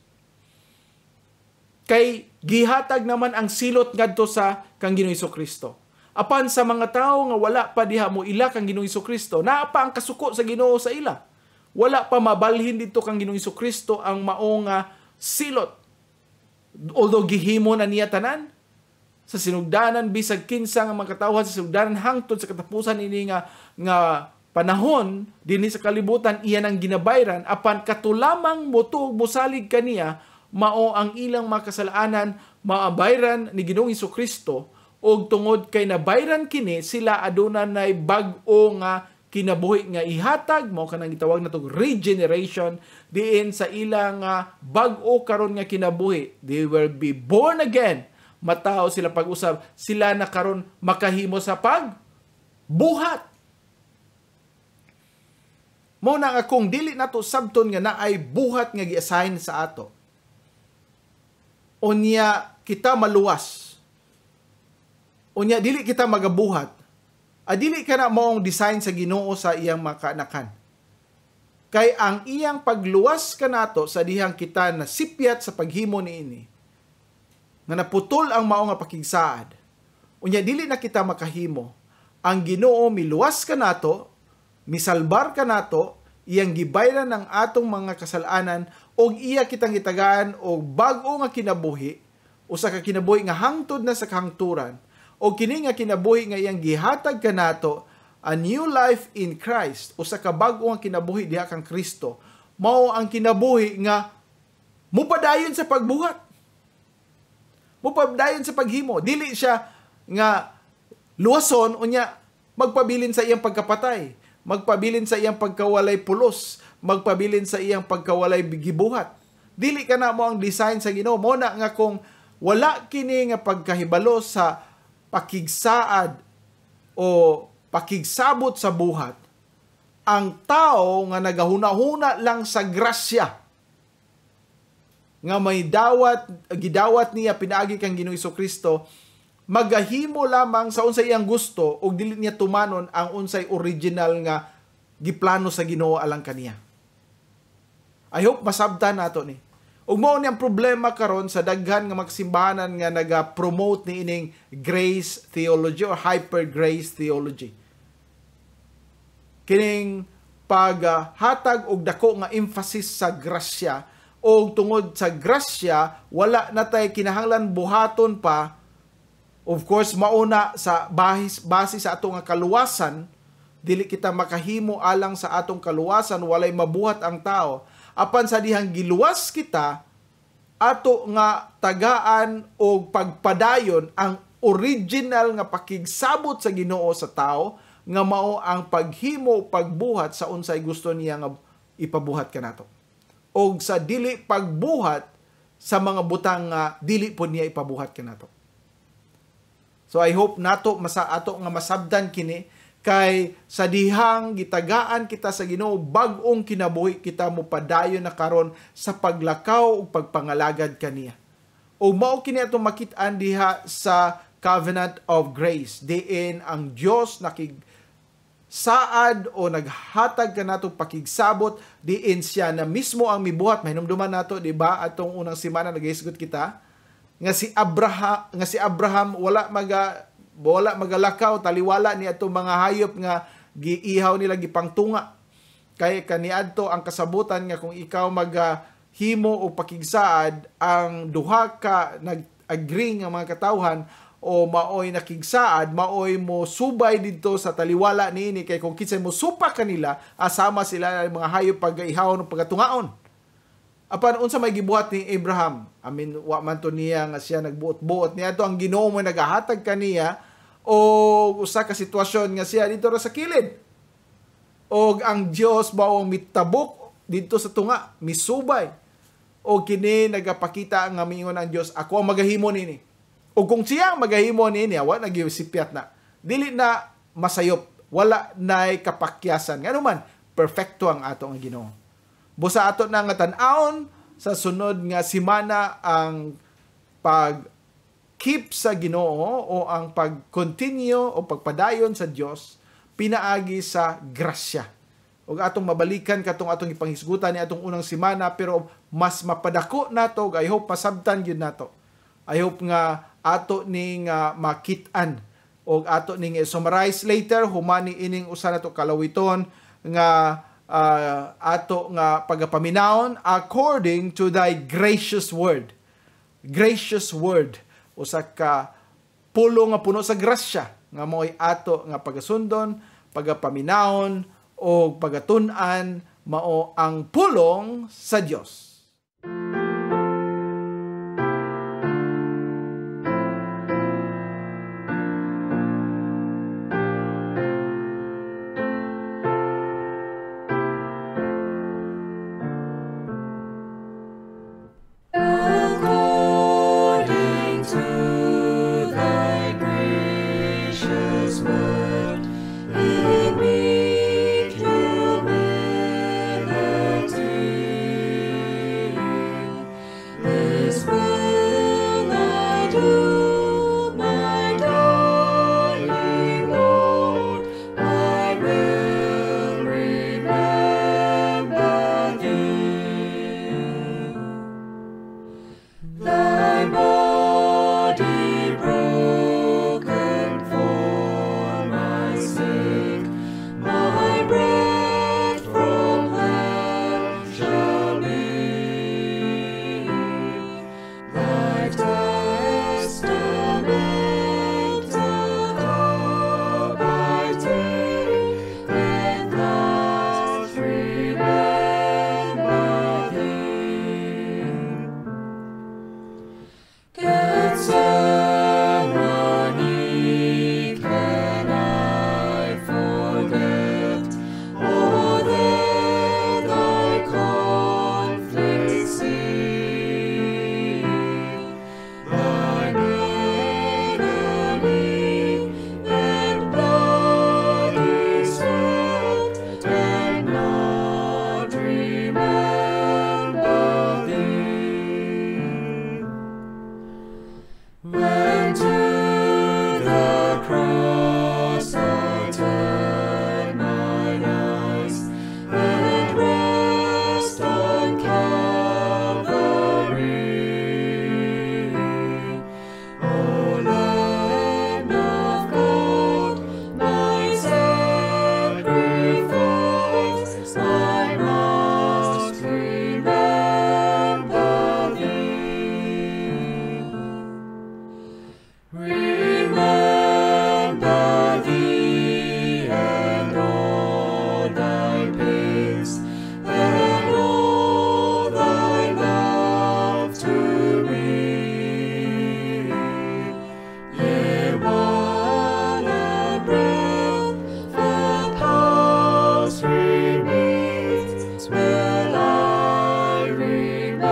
Kay gihatag naman ang silot ngadto sa kang Ginoong Hesukristo. Apan sa mga tao nga wala pa diha mo ila kang Ginoong Hesukristo, naa pa ang kasuko sa Ginoo sa ila. Wala pa mabalhin dito kang Ginoong Hesukristo ang mao nga silot. Although gihimo na niya tanan, sa sinugdanan bisag kinsa nga mga katawhan sa sinugdanan hangtod sa katapusan ini nga panahon dinhi sa kalibutan iyan ang ginabayran apan katulamang motuog mosalig kaniya mao ang ilang mga kasalanan maabayran ni Ginoong Hesukristo og tungod kay nabayran kini sila adunay bag-o nga kinabuhi nga ihatag mao kanang gitawag natong regeneration diin sa ilang bag-o karon nga kinabuhi. They will be born again. Matao sila pag-usab, sila na karon makahimo sa pagbuhat. Mo na nga kung dili nato sabton nga naay buhat nga gi-assign sa ato. Unya kita maluwas. Unya dili kita magabuhat. Dili ka na maong design sa Ginoo sa iyang makanakan. Kay ang iyang pagluwas ka nato sa dihang kita nasipyat sa paghimo niini nga naputol ang mao nga pakigsaad. Unya dili na kita makahimo. Ang Ginoo miluwas ka nato, misalbar ka nato, iyang gibayran ng atong mga kasalanan og iya kitang gitagaan og bag-o nga kinabuhi, usa ka kinabuhi nga hangtod na sa kahangturan, o kini nga kinabuhi nga iyang gihatag ka nato, a new life in Christ, usa ka bag-o nga kinabuhi diha kang Kristo. Mao ang kinabuhi nga mupadayon sa pagbuhat. Mupadayon sa paghimo. Dili siya nga luwason unya magpabilin sa iyang pagkapatay, magpabilin sa iyang pagkawalay pulos, magpabilin sa iyang pagkawalay gibuhat. Dili ka na mo ang design sa Ginoo. Mo na nga kung wala kini nga pagkahibalo sa pakigsaad o pakigsabot sa buhat, ang tao nga nagahuna-huna lang sa grasya nga may gidawat niya pinaagi kang Ginoong Hesukristo, magahimo lamang sa unsay iyang gusto ug dili niya tumanon ang unsay original nga giplano sa Ginoo alang kaniya. I hope masabtan nato ni. Ug mao ni ang problema karon sa daghan nga magsimbahanan nga naga-promote ni ining grace theology or hyper grace theology. Kining paghatag og dako nga emphasis sa grasya o tungod sa grasya, wala na tayo kinahanglan buhaton pa. Of course, mauna sa base sa atong kaluwasan, dili kita makahimo alang sa atong kaluwasan, walay mabuhat ang tao. Apan sa dihang giluwas kita, ato nga tagaan o pagpadayon ang original nga pakigsabot sa Ginoo sa tao, nga mao ang paghimo pagbuhat sa unsay gusto niya nga ipabuhat kanato. O sa dili pagbuhat sa mga butang nga dili po niya ipabuhat kanato. So I hope nato ato nga masabdan kini kay sa dihang gitagaan kita sa Ginoo bag-ong kinabuhi kita mo padayon na karon sa paglakaw ug pagpangalagad kaniya. O mao kini atong makit-an diha sa covenant of grace. Diin ang Dios saad o naghatag ka nato pakigsabot, diin siya na mismo ang mibuhat. Mahinumduman nato, di ba? Atong unang semana nagahisgot kita nga si Abraham wala magalakaw taliwala ni atong mga hayop nga giihaw nila gipangtunga. Kay kaniadto ang kasabutan nga kung ikaw maghimo o pakigsaad, ang duha ka nag-agree nga mga katawhan o maoy nakigsaad, maoy mo subay dito sa taliwala niini, kay kung kinsay mo supa kanila, asama sila ng mga hayop pag-ihaw ng pagatungaon. Apan unsa may gibuhat ni Abraham? Wa man to niya nga siya nagbuot-buot niya to ang Ginoo mo nagahatag kaniya o usa ka sitwasyon nga siya dito ra sa kilid. O ang Dios mao mitabok dito sa tunga, misubay. O kini nagapakita nga miingon ang Dios, ako ang magahimo nini. O kung siya ang magahimo nini, wa nagisipyat na. Dili na masayop, wala nay kapakyasan. Ngano man, perfecto ang ato nga Ginoo. Busa ato na nga tan-aon sa sunod nga semana ang pag-keep sa Ginoo o ang pag-continue o pagpadayon sa Dios pinaagi sa grasya. O atong mabalikan katong atong ipanghisgutan ni atong unang semana, pero mas mapadako nato, I hope masabtan yun nato. I hope nga ato ning makitaan o ato ning summarize later humani ining usa nato kalawiton nga ato nga pagapaminawon according to thy gracious word. Gracious word, usa ka pulo nga puno sa grasya nga mo'y ato nga pagasundon, pagapaminawon o pagatun-an mao ang pulong sa Dios. According to thy gracious word, in meek humility, this will I do, my darling Lord, I will remember thee. Thy body broken for my sake, my breath from hell shall be. Thy testament up I take, and thus remember thee. Gethsemane can I forget, or there thy conflict see. Thine agony and bloody sweat and not remember thee. When to the cross I turn mine eyes and rest on Calvary, O Lamb of God, my sacrifice, I must remember thee. Remember thee and all thy pains and all thy love to me. Yea, while a breath the pulse remains, will I remember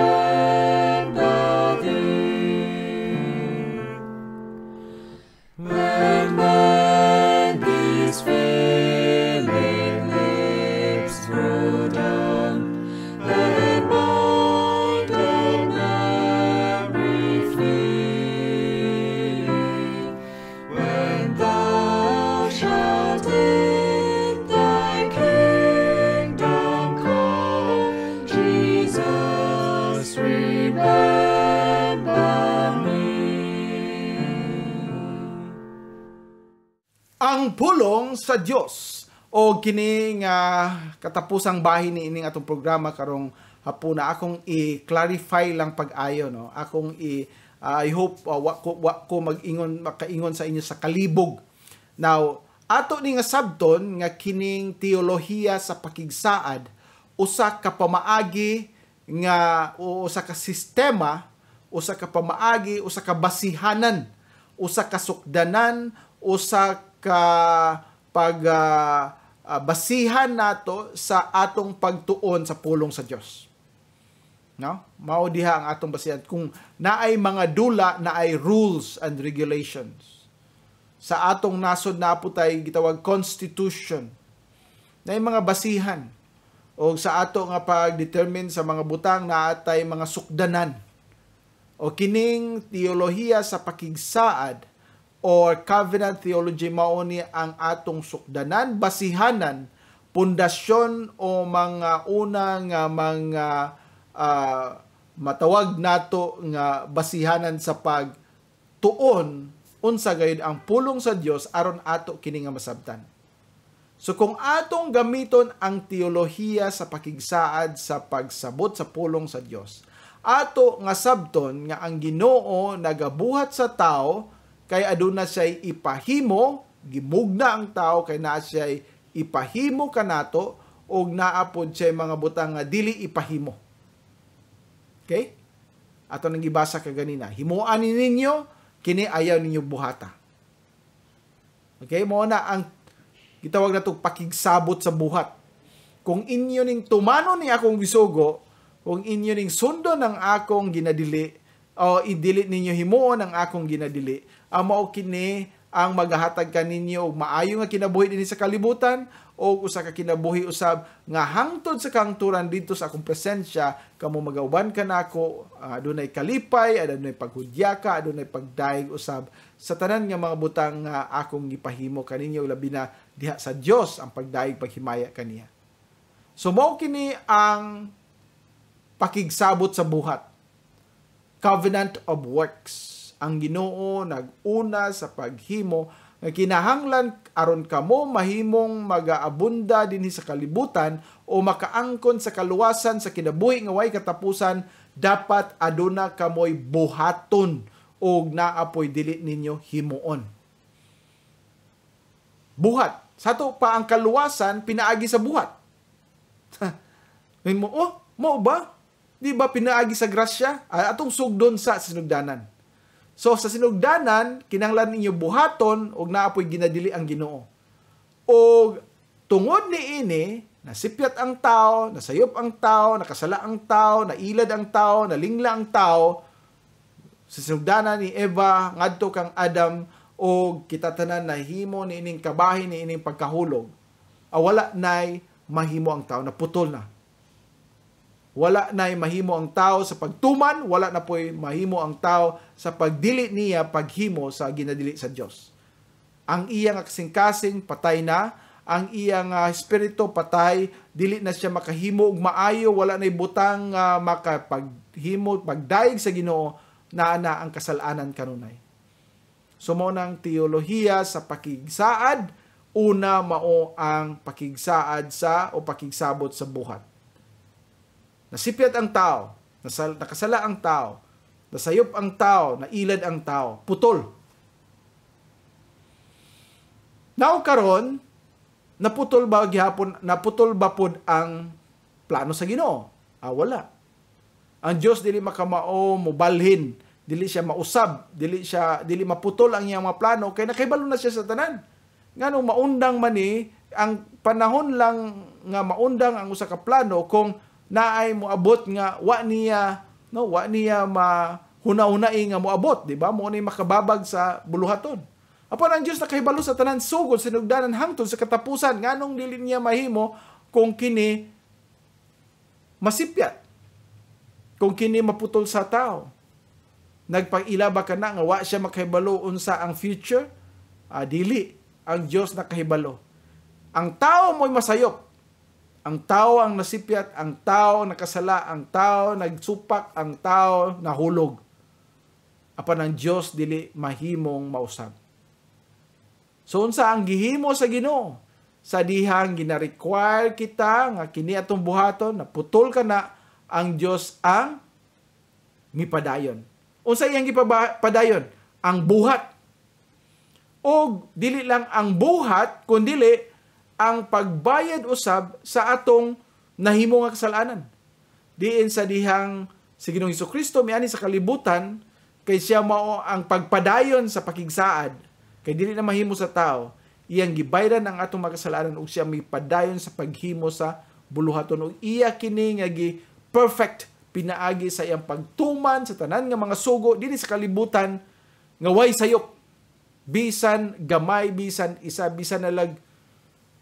thee. When these failing lips grow dumb, and mind and memory flee, when thou shalt in thy kingdom come, Jesus, remember me. Ang pulong sa Dios o kini nga katapusang bahin ni ining atong programa karong hapuna, akong i-clarify lang pag-ayo, no. Akong I hope wa ko makaingon sa inyo sa kalibog. Now, ato ni nga sabton nga kining teolohiya sa pakigsaad, usa ka pamaagi nga usa ka sistema, usa ka pamaagi, usa ka basihanan, usa ka sukdanan usa ka basihan nato sa atong pagtuon sa pulong sa Dios. No? Mao diha ang atong basihan kung naay mga dula, naay rules and regulations. Sa atong nasod na po tayo gitawag constitution. Naay mga basihan o sa ato nga pag-determine sa mga butang na atay mga sukdanan. O kining teolohiya sa pakigsaad or covenant theology mao ni ang atong sukdanan, basihanan, pundasyon o mga unang mga matawag nato nga basihanan sa pagtuon unsa gayud ang pulong sa Dios aron ato kini nga masabtan. So kung atong gamiton ang teolohiya sa pakigsaad sa pagsabot sa pulong sa Dios, ato nga sabton nga ang Ginoo nagabuhat sa tao kay aduna siya'y ipahimo, gimugna ang tao kay naa siya'y ipahimo kanato og naapod siya'y mga butang nga dili ipahimo. Okay? Ato nang gibasa kaganina, himuan ninyo kini ayaw ninyo buhata. Okay, mo na ang gitawag natong pakigsabot sa buhat. Kung inyo ning tumano ni akong gisugo, kung inyo ning sundo ng akong ginadili, o idili ninyo himuon ang akong ginadili, mao kini ang maghahatag kaninyo og maayo nga kinabuhi dinhi sa kalibutan o usa ka kinabuhi usab nga hangtod sa kangturan dito sa akong presensya kamo magauban kanako, adunay kalipay, adunay paghudyaka, adunay pagdaig usab sa tanan nga mga butang nga akong gipahimo kaninyo, labi na diha sa Dios ang pagdaig paghimaya kaniya. So mao kini ang pakigsabot sa buhat. Covenant of works. Ang Ginoo nag-una sa paghimo nga kinahanglan aron kamo mahimong magaabunda dinhi sa kalibutan o makaangkon sa kaluwasan sa kinabuhi nga way katapusan, dapat aduna kamoy buhaton og naapoy dili ninyo himuon. Buhat. Sato pa ang kaluwasan pinaagi sa buhat. Mo ba? Di ba pinaagi sa grasya? Atong sugdon sa sinugdanan. So sa sinugdanan, kinahanglan ninyo buhaton og naapoy ginadili ang Ginoo. Og tungod niini, nasipyat ang tao, nasayop ang tao, nakasala ang tao, nailad ang tao, nalingla ang tao. Sa sinugdanan ni Eva ngadto kang Adam og kita tanan nahimo niining kabahin niining pagkahulog. Wala nay mahimo ang tao, naputol na. Wala na'y mahimo ang tao sa pagtuman, wala na po'y mahimo ang tao sa pagdili niya paghimo sa ginadili sa Dios. Ang iyang kasing-kasing patay na, ang iyang espiritu patay, dili na siya makahimo og maayo, wala na'y butang makapaghimo, pagdaig sa Ginoo, na ang kasalanan kanunay. So mo nang teolohiya sa pakigsaad, una mao ang pakigsaad o pakigsabot sa buhat. Nasipyat ang tao, nakasala ang tao, nasayop ang tao, nailad ang tao, putol. Now karon, naputol ba pud ang plano sa Ginoo? Wala. Ang Dios dili makamao mobalhin, dili siya mausab, dili maputol ang iyang mga plano kay nakahibalo na siya sa tanan. Nganong maundang man ni ang panahon lang nga maundang ang usa ka plano kung naay moabot nga wa niya mahuna-hunai nga moabot, di ba? Mo ni makababag sa buluhaton. Apan ang Dios nakahibalo sa tanan sugod sinugdanan hangtod sa katapusan nganong dili niya mahimo kung kini masipyat. Kung kini maputol sa tao. Nagpag-ilaba ka na nga wa siya makahibalo unsa ang future? Dili. Ang Dios nakahibalo. Ang tao mo'y masayop. Ang tao ang nasipyat, ang tao nakasala, ang tao nagsupak, ang tao nahulog. Apan ang Dios dili mahimong mausab. So unsa ang gihimo sa Ginoo? Sa dihang gina-require kita nga kini atong buhaton, naputol ka na, ang Dios ang mipadayon. Unsa iyang gipadayon? Ang buhat. O dili lang ang buhat, kundi ang pagbayad usab sa atong nahimo nga kasalanan. Diin sa dihang si Ginoong Hesukristo miani sa kalibutan kay siya mao ang pagpadayon sa pakigsaad. Kay dili na mahimo sa tao, iyang gibayran ang atong makasalanan ug siya may padayon sa paghimo sa buluhaton ug iya kini nga gi perfect pinaagi sa iyang pagtuman sa tanan nga mga sugo dinhi sa kalibutan nga way sayop. Bisan gamay, bisan isa, bisan nalag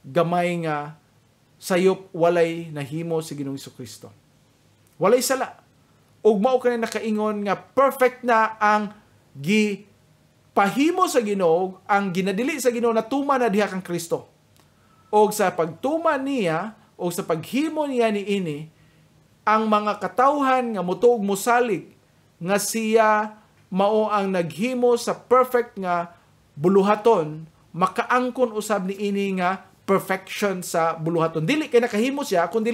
gamay nga sayop walay nahimo si Ginoong Jesucristo. Walay sala. Ug mao kanay nakaingon nga perfect na ang gipahimo sa Ginoo, ang ginadili sa Ginoo na tuman na diha kang Kristo. Og sa pagtuman niya o sa paghimo niya niini, ang mga katawhan nga mutuog musalig nga siya mao ang naghimo sa perfect nga buluhaton, makaangkon usab niini nga perfection sa buluhaton. Dili kay nakahimo siya, kundi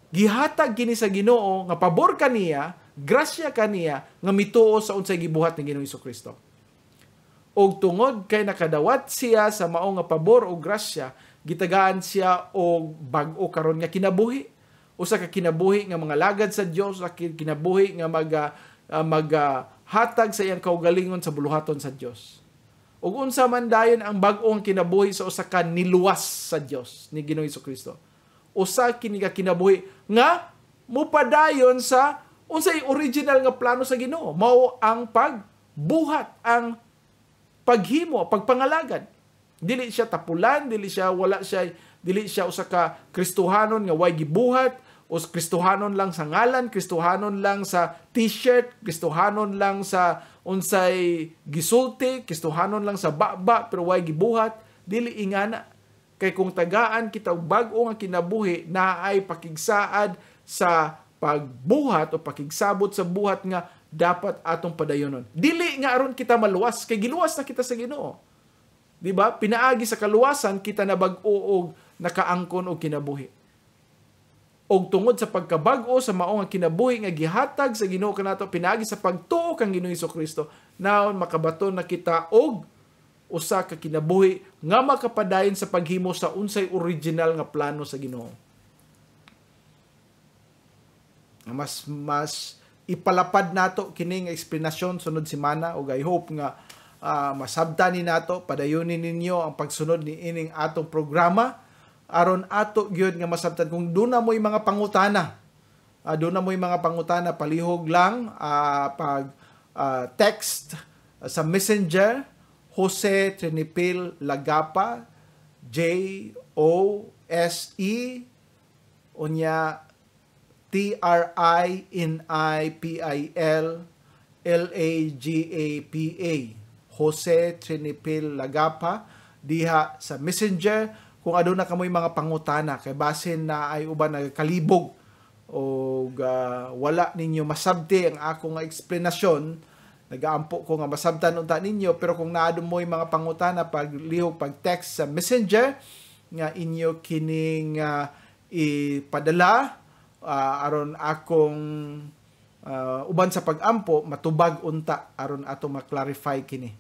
gihatag kini sa Ginoo nga pabor kaniya, grasya kaniya nga mituo sa unsay gibuhat ni Ginoong Jesucristo. Og tungod kay nakadawat siya sa mao nga pabor o grasya, gitagaan siya og bag-o karon nga kinabuhi. Usa ka kinabuhi nga mga lagad sa Dios, usa ka kinabuhi nga maghatag sa iyang kaugalingon sa buluhaton sa Dios. Ug unsa man dayon ang bag-ong kinabuhi sa usa ka niluwas sa Dios ni Ginoong Jesucristo. Usa kini ka kinabuhi nga mupadayon sa unsay original nga plano sa Ginoo, mao ang pagbuhat, ang paghimo, pagpangalagad. Dili siya tapulan, dili siya usa ka Kristohanon nga way gibuhat, o Kristohanon lang sa ngalan, Kristohanon lang sa t-shirt, Kristohanon lang sa unsay gisulti, Kristohanon lang sa baba pero way gibuhat. Dili ingana. Kay kung tagaan kita og bag-o nga kinabuhi na ay pakigsaad sa pagbuhat o pakigsabot sa buhat nga dapat atong padayonon. Dili nga aron kita maluwas kay giluwas na kita sa Ginoo. Di ba? Pinaagi sa kaluwasan kita na bag-o og nakaangkon og kinabuhi. Og tungod sa pagkabag-o sa mao nga kinabuhi nga gihatag sa Ginoo kanato pinaagi sa pagtuo kang Ginoong Jesucristo, naon makabaton na kita og usa ka kinabuhi nga makapadayon sa paghimo sa unsay original nga plano sa Ginoo. Mas ipalapad nato kining eksplanasyon sunod semana ug I hope nga masabtan ni nato, padayunin ninyo ang pagsunod ni ining atong programa aron ato gyud nga masabtan kung duna mo'y mga pangutana. Duna mo'y mga pangutana, palihog lang pag text sa Messenger Jose Trinipil Lagapa, Jose unya Trinipil Lagapa, Jose Trinipil Lagapa diha sa Messenger kung aduna kamoy mga pangutana kay basin na ay uban nagkalibog o wala ninyo masabti ang akong eksplanasyon. Nagaampo ko nga masabtan unta ninyo, pero kung naadto mo yung mga pangutana paglihog pag text sa Messenger nga inyo kining ipadala aron akong uban sa pagampo matubag unta aron ato ma-clarify kini.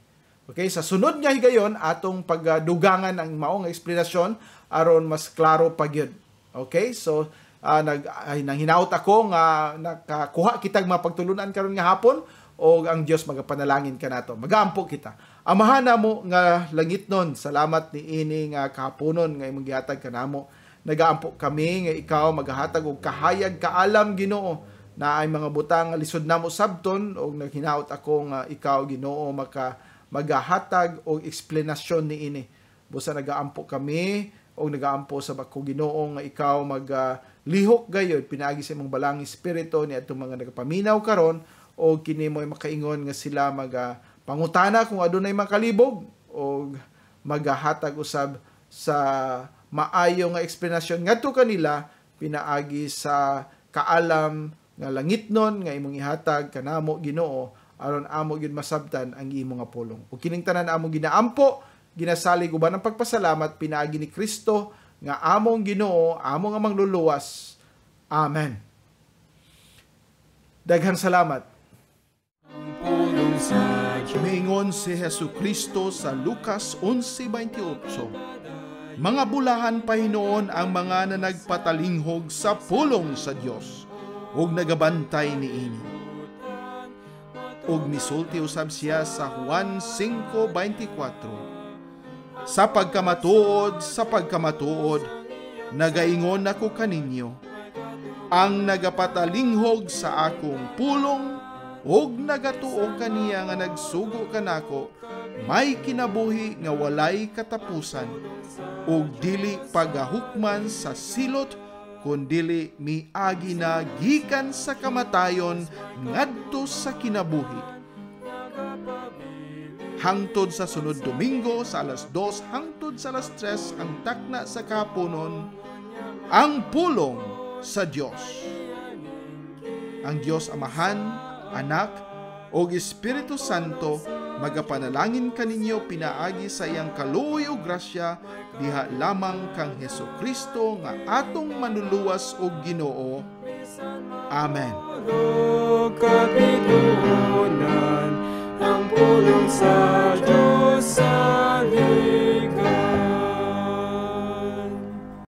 Okay, sa sunod nga higayon atong pagdugangan ang maong eksplanasyon aron mas klaro pa gyud. Okay? So nanghinaut ako nga nakakuha kitag mapagtulunan karon nga hapon o ang Dios magapanalangin kanato. Magaampo kita. Amahan namo nga langitnon, salamat ni ini nga kahaponon nga imong gihatag kanamo. Nagaampo kami nga ikaw magahatag og kahayag kaalam Ginoo na ay mga butang lisod namo sabton og naghinaut ako nga ikaw Ginoo magahatag og eksplanasyon ni ini. Busa nagaampo kami og nagaampo sa bako Ginoo nga ikaw maglihok gayud pinaagi sa imong balang espiritu ni adtong mga nagapaminaw karon o kini mo'y makaingon nga sila pangutana kung adunay makalibog o magahatag usab sa maayo nga eksplanasyon ngadto kanila pinaagi sa kaalam nga langitnon nga imong ihatag kanamo Ginoo aron amo gyud masabtan ang imo nga pulong. Ug kining tanan among ginaampo ginasalig uban ang pagpasalamat pinaagi ni Kristo nga among Ginoo, among nga mangluluwas. Amen. Daghang salamat. Mingon si Jesucristo sa Lucas 11:28. Mga bulahan pa hinoon ang mga na nagpatalinghog sa pulong sa Dios ug nagabantay niini. ug misulti usab siya sa Juan 5:24. Sa pagkamatuod, nagaingon ako kaninyo, ang nagapatalinghog sa akong pulong ug nagatuo kaniya nga nagsugo kanako, may kinabuhi nga walay katapusan, ug dili pagahukman sa silot, kundili miagi na gikan sa kamatayon ngadto sa kinabuhi. Hangtod sa sunod Domingo sa alas 2 hangtod sa alas 3 ang takna sa kapunon, ang pulong sa Dios. Ang Dios Amahan, Anak, o Espiritu Santo, magapanalangin kaninyo pinaagi sa iyang kaluoy ug grasya, diha lamang kang Hesukristo nga atong manluluwas og Ginoo. Amen. Kapitunan ang pulong sa Diyos sa